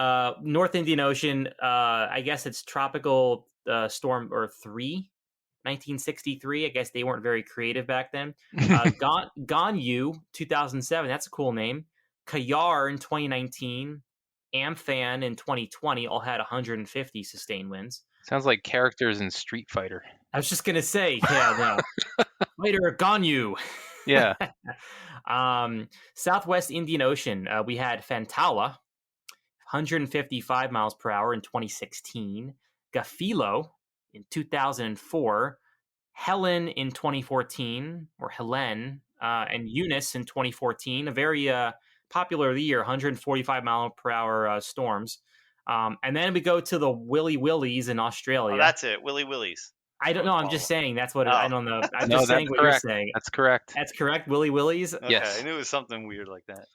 North Indian Ocean, I guess it's tropical storm or 1963. I guess they weren't very creative back then. Ganyu, 2007. That's a cool name. Kayar in 2019. Amphan in 2020 all had 150 sustained winds. Sounds like characters in Street Fighter. I was just gonna say, yeah, no. Later, Ganyu. Yeah. Southwest Indian Ocean, we had Fantala, 155 miles per hour in 2016. Gafilo in 2004. Helen in 2014, or Helen, and Eunice in 2014. A very popular of the year, 145 mile per hour storms. And then we go to the Willy Willies in Australia. Oh, that's it, Willy Willies. I don't know. I'm just saying that's what I don't know. I'm No, just saying that's what correct. you're saying. That's correct. That's correct. Willy Willies. Okay, Yes. I knew it was something weird like that.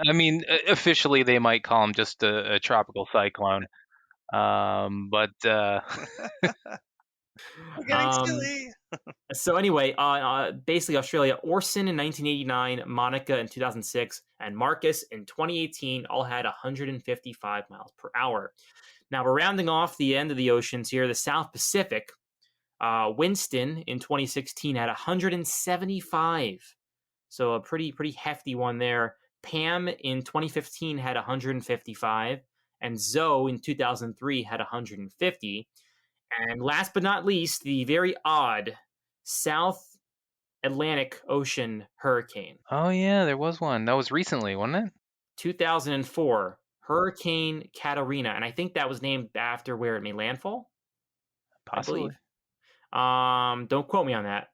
I mean, officially they might call them just a tropical cyclone. But We're getting silly. So anyway, basically Australia, Orson in 1989, Monica in 2006, and Marcus in 2018 all had 155 miles per hour. Now we're rounding off the end of the oceans here. The South Pacific, Winston in 2016 had 175, so a pretty hefty one there. Pam in 2015 had 155, and Zoe in 2003 had 150. And last but not least, the very odd South Atlantic Ocean hurricane. oh yeah, there was one. That was recently, wasn't it? 2004, Hurricane Katarina. And I think that was named after where it made landfall, Possibly. I believe. Don't quote me on that.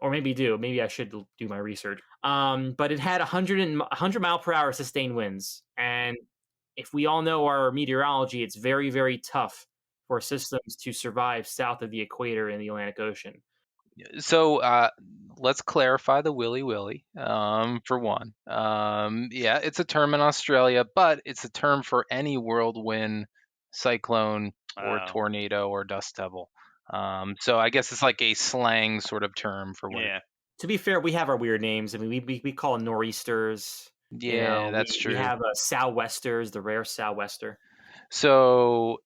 Or maybe do. Maybe I should do my research. But it had 100 mile per hour sustained winds. And if we all know our meteorology, it's very, very tough for systems to survive south of the equator in the Atlantic Ocean. So let's clarify the Willy Willy for one. Yeah, it's a term in Australia, but it's a term for any whirlwind, cyclone, or tornado or dust devil. So I guess it's like a slang sort of term for what. Yeah. To be fair, we have our weird names. I mean, we call them nor'easters. Yeah, that's true. We have sou'westers, the rare sou'wester. So,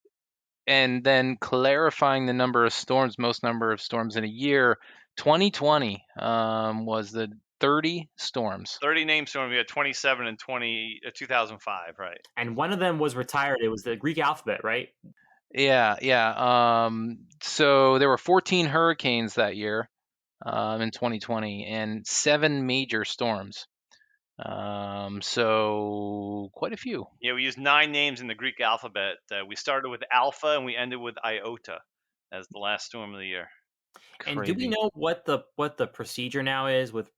and then clarifying the number of storms, most number of storms in a year, 2020 was the 30 storms. 30 named storms. We had 27 in 2005, right? And one of them was retired. It was the Greek alphabet, right? Yeah, yeah. So there were 14 hurricanes that year in 2020 and 7 major storms. So quite a few. Yeah, we used 9 names in the Greek alphabet. We started with Alpha and we ended with Iota as the last storm of the year. And do we Crazy. know what the procedure now is with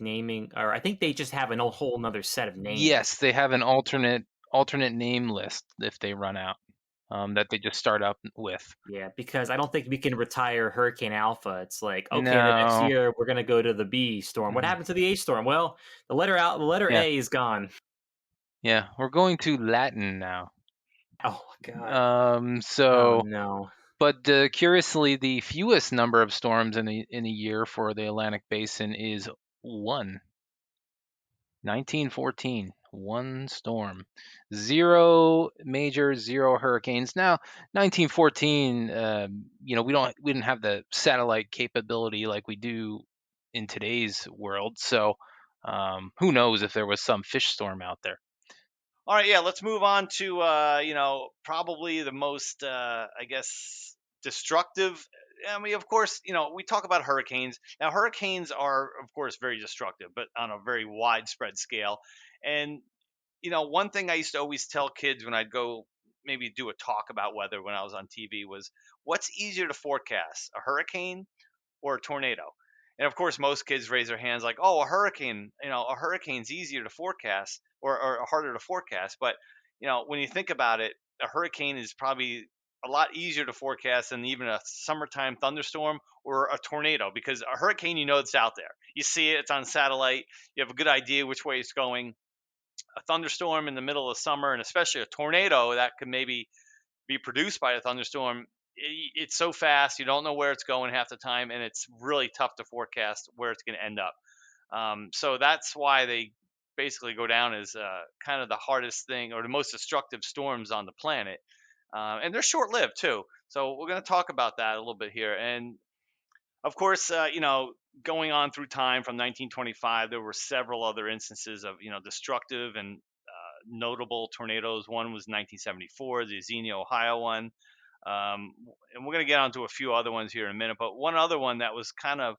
naming? Or I think they just have a whole another set of names. Yes, they have an alternate name list if they run out that they just start up with. Yeah, because I don't think we can retire Hurricane Alpha. It's like, okay, the No. next year we're gonna go to the B storm. What happened to the A storm? Well, the letter Yeah. A is gone. Yeah, we're going to Latin now. Oh God. So Oh, no. But curiously, the fewest number of storms in a year for the Atlantic Basin is 1. 1914, 1 storm. 0 major, 0 hurricanes. Now, 1914, we didn't have the satellite capability like we do in today's world. So, who knows if there was some fish storm out there. All right, yeah, let's move on to probably the most I guess destructive. I mean, of course, we talk about hurricanes. Now, hurricanes are of course very destructive, but on a very widespread scale. And one thing I used to always tell kids when I'd go maybe do a talk about weather when I was on TV was, what's easier to forecast, a hurricane or a tornado? And of course, most kids raise their hands like, oh, a hurricane, a hurricane's easier to forecast or harder to forecast. But, when you think about it, a hurricane is probably a lot easier to forecast than even a summertime thunderstorm or a tornado, because a hurricane, it's out there. You see it, it's on satellite. You have a good idea which way it's going. A thunderstorm in the middle of summer, and especially a tornado that could maybe be produced by a thunderstorm, it's so fast, you don't know where it's going half the time, and it's really tough to forecast where it's going to end up. So that's why they basically go down as kind of the hardest thing or the most destructive storms on the planet. And they're short-lived too. So we're going to talk about that a little bit here. And of course, going on through time from 1925, there were several other instances of, destructive and notable tornadoes. One was 1974, the Xenia, Ohio one. And we're going to get onto a few other ones here in a minute. But one other one that was kind of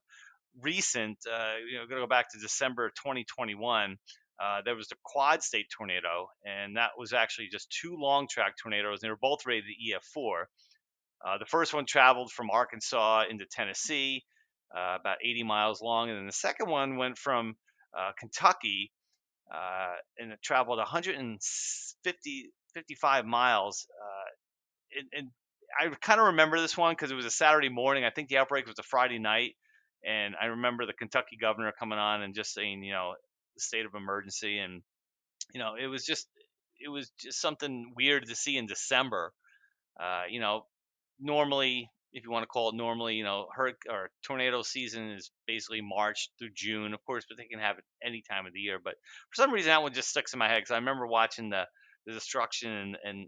recent, going to go back to December 2021. There was the Quad State tornado, and that was actually just two long track tornadoes. And they were both rated EF4. The first one traveled from Arkansas into Tennessee, about 80 miles long. And then the second one went from Kentucky, and it traveled 155 miles. And I kind of remember this one because it was a Saturday morning. I think the outbreak was a Friday night. And I remember the Kentucky governor coming on and just saying, the state of emergency. And, it was just something weird to see in December. Normally, if you want to call it normally, or tornado season is basically March through June, of course, but they can have it any time of the year. But for some reason, that one just sticks in my head because I remember watching the destruction and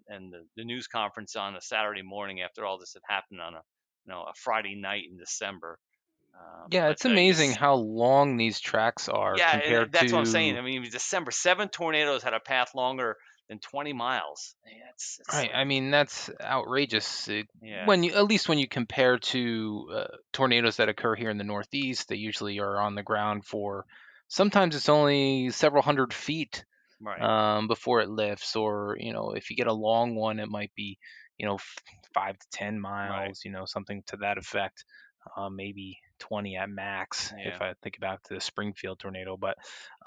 the news conference on a Saturday morning after all this had happened on a Friday night in December. Yeah, But it's amazing yes, how long these tracks are yeah, and compared that's what I'm saying. to. I mean, December, 7 tornadoes had a path longer than 20 miles. Yeah, it's Right, like, I mean that's outrageous. yeah, When you, at least when you compare to tornadoes that occur here in the Northeast, they usually are on the ground for. Sometimes it's only several hundred feet right, before it lifts, or if you get a long one, it might be 5 to 10 right, miles, something to that effect. Maybe 20 at max yeah, if I think about the Springfield tornado. But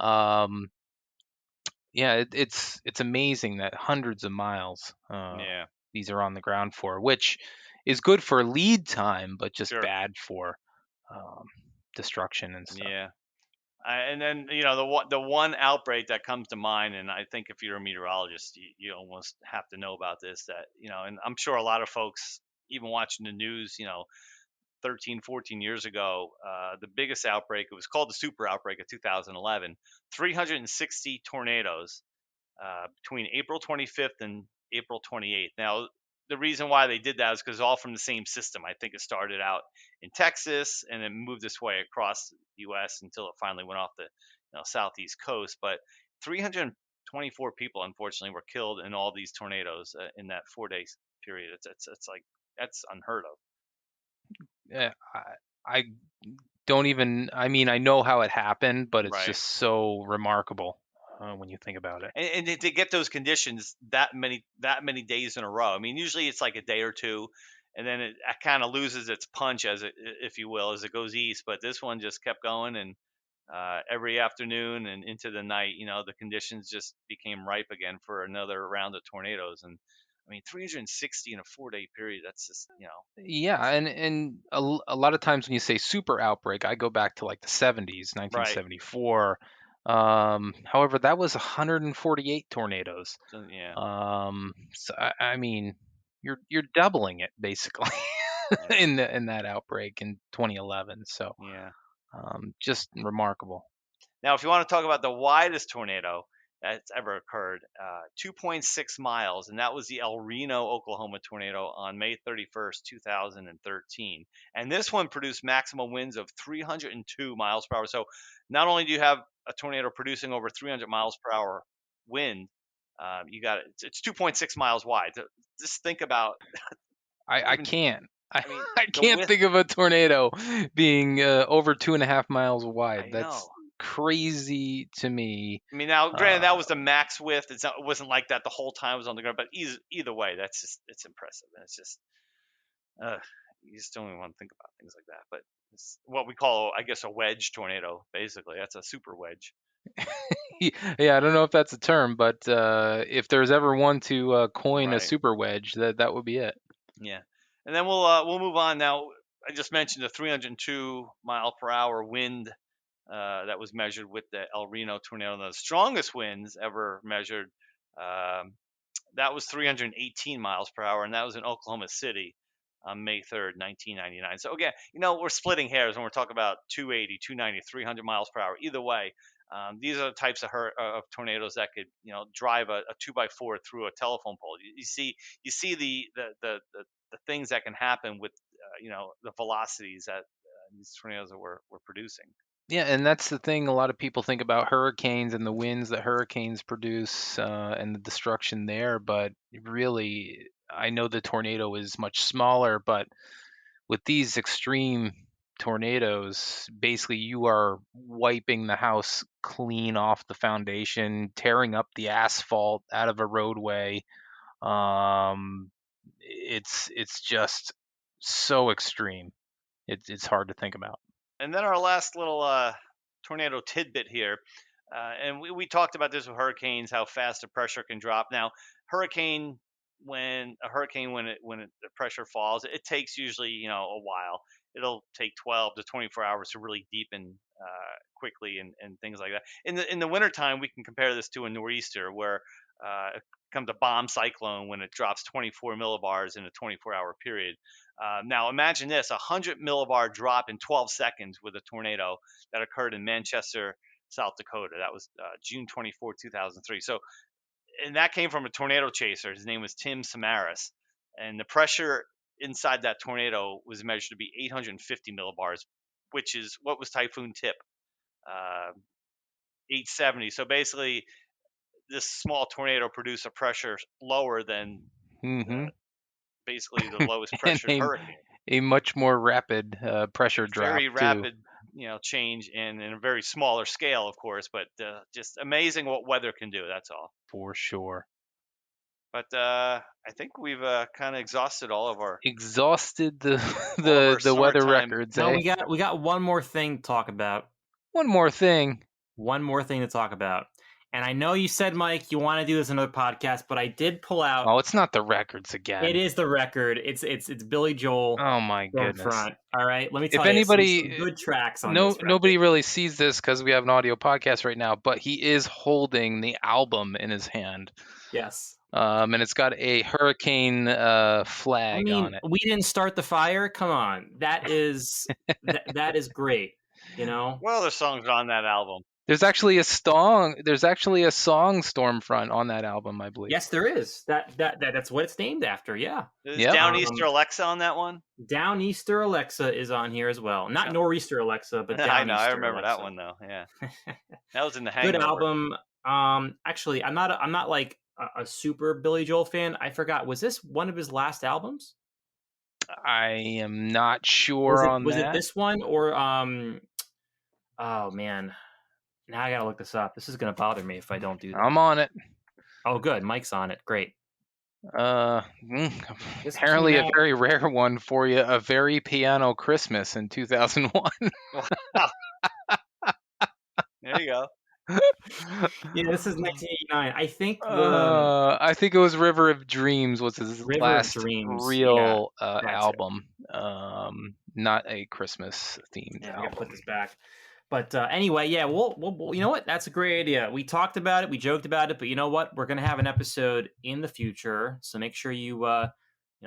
um, yeah, it's amazing that hundreds of miles yeah, these are on the ground for, which is good for lead time, but just sure, bad for um, destruction and stuff. yeah. And then the one outbreak that comes to mind, and I think if you're a meteorologist, you almost have to know about this. That and I'm sure a lot of folks, even watching the news, 13, 14 years ago, the biggest outbreak, it was called the super outbreak of 2011, 360 tornadoes between April 25th and April 28th. Now, the reason why they did that is because all from the same system. I think it started out in Texas and then moved its way across the U.S. until it finally went off the southeast coast. But 324 people, unfortunately, were killed in all these tornadoes in that 4 day period. It's like that's unheard of. Yeah, I don't even. I mean, I know how it happened, but it's Right. just so remarkable when you think about it. And to get those conditions that many days in a row. I mean, usually it's like a day or two, and then it kind of loses its punch as it, if you will, as it goes east. But this one just kept going, and every afternoon and into the night, the conditions just became ripe again for another round of tornadoes. And I mean, 360 in a 4 day period. That's just Yeah, and a lot of times when you say super outbreak, I go back to like the 70s, right. 1974. However, that was 148 tornadoes. So, yeah, So I mean, you're doubling it basically yeah, in that outbreak in 2011. So yeah. just remarkable. Now, if you want to talk about the widest tornado that's ever occurred, 2.6 miles, and that was the El Reno, Oklahoma tornado on May 31st, 2013. And this one produced maximum winds of 302 miles per hour. So not only do you have a tornado producing over 300 miles per hour wind, you got it's 2.6 miles wide. So just think about I even, can't. I, I mean, I the can't width. think of a tornado being over 2.5 miles wide. I That's know. crazy to me. I mean, now, granted, Uh, that was the max width. It wasn't like that the whole time it was on the ground, but either way, it's impressive. And it's just, uh, you just don't even want to think about things like that. But it's what we call, I guess, a wedge tornado. Basically, that's a super wedge. yeah, I don't know if that's a term, but if there's ever one to coin a Right. super wedge, that would be it. Yeah. And then we'll move on now. I just mentioned the 302 mile per hour wind that was measured with the El Reno tornado. The strongest winds ever measured. Um, That was 318 miles per hour, and that was in Oklahoma City on May 3rd, 1999. So again, we're splitting hairs when we're talking about 280, 290, 300 miles per hour. Either way, These are the types of tornadoes that could, drive a 2x4 through a telephone pole. You see the things that can happen with, the velocities that these tornadoes were producing. Yeah, and that's the thing. A lot of people think about hurricanes and the winds that hurricanes produce and the destruction there, but really, I know the tornado is much smaller, but with these extreme tornadoes, basically you are wiping the house clean off the foundation, tearing up the asphalt out of a roadway. It's just so extreme. It's hard to think about. And then our last little tornado tidbit here, and we talked about this with hurricanes, how fast the pressure can drop. Now, when the pressure falls, it takes usually a while. It'll take 12 to 24 hours to really deepen quickly and things like that. In the wintertime, we can compare this to a nor'easter, where it comes a bomb cyclone when it drops 24 millibars in a 24-hour period. Now imagine this: 100 millibar drop in 12 seconds with a tornado that occurred in Manchester, South Dakota. That was June 24, 2003. So, and that came from a tornado chaser. His name was Tim Samaras, and the pressure inside that tornado was measured to be 850 millibars, which is what was Typhoon Tip, 870. So basically, this small tornado produced a pressure lower than basically the lowest pressured hurricane. A much more rapid pressure drop. Very rapid, change in a very smaller scale, of course, but just amazing what weather can do. That's all. For sure. But I think we've kind of exhausted all of our the weather records. No, we got one more thing to talk about. One more thing to talk about. And I know you said, Mike, you want to do this in another podcast, but I did pull out. Oh, it's not the records again. It is the record. It's Billy Joel. Oh my goodness! Front. All right, let me tell if you. Anybody, some good tracks on this. Nobody really sees this because we have an audio podcast right now, but he is holding the album in his hand. Yes. And it's got a hurricane flag on it. We didn't start the fire. Come on, that is that is great. Well, there's songs on that album. There's actually a song. There's actually a song Stormfront on that album, I believe. Yes, there is. That's what it's named after. Yeah. Is Downeaster Alexa on that one? Downeaster Alexa is on here as well. Not Nor'easter Alexa, but Downeaster I know. I remember Alexa. That one though. Yeah. That was in the Hangover. Good album. Actually, I'm not like a super Billy Joel fan. I forgot. Was this one of his last albums? I am not sure on that. Was it this one or Oh man. Now I gotta look this up. This is gonna bother me if I don't do that. I'm on it. Oh, good. Mike's on it. Great. Apparently a very rare one for you. A Very Piano Christmas in 2001. There you go. Yeah, this is 1989. I think. I think it was River of Dreams was his last real album. Not a Christmas themed album. I gotta put this back. But anyway, yeah, we'll you know what? That's a great idea. We talked about it, we joked about it, but you know what? We're gonna have an episode in the future, so make sure you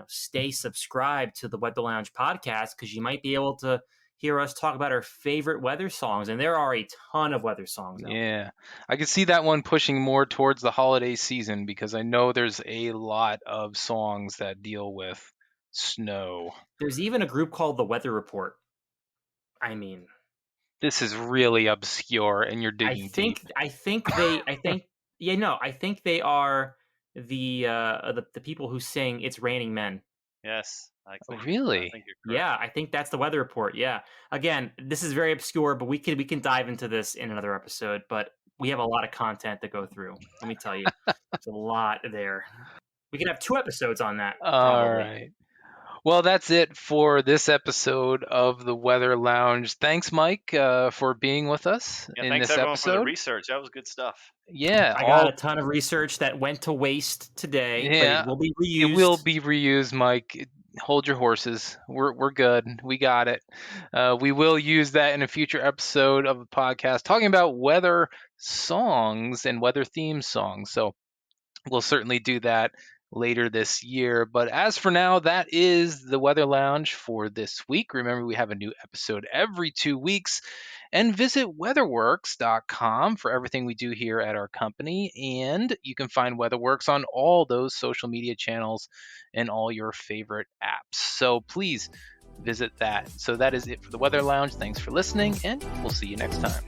stay subscribed to the Weather Lounge podcast, because you might be able to hear us talk about our favorite weather songs, and there are a ton of weather songs out there. I can see that one pushing more towards the holiday season, because I know there's a lot of songs that deal with snow. There's even a group called the Weather Report. I mean, this is really obscure, and you're digging deep. I think they are the people who sing "It's Raining Men." Yes. Really? I think that's the Weather Report. Yeah. Again, this is very obscure, but we can dive into this in another episode. But we have a lot of content to go through. Let me tell you, there's a lot there. We could have 2 episodes on that. All right. Well, that's it for this episode of the Weather Lounge. Thanks, Mike, for being with us in this episode. Thanks, everyone, for the research. That was good stuff. Yeah. I got a ton of research that went to waste today, but it will be reused. It will be reused, Mike. Hold your horses. We're good. We got it. We will use that in a future episode of the podcast, talking about weather songs and weather theme songs. So we'll certainly do that later this year. But as for now, that is the Weather Lounge for this week. Remember, we have a new episode every 2 weeks. And visit weatherworks.com for everything we do here at our company. And you can find WeatherWorks on all those social media channels and all your favorite apps. So please visit that. So that is it for the Weather Lounge. Thanks for listening, and we'll see you next time.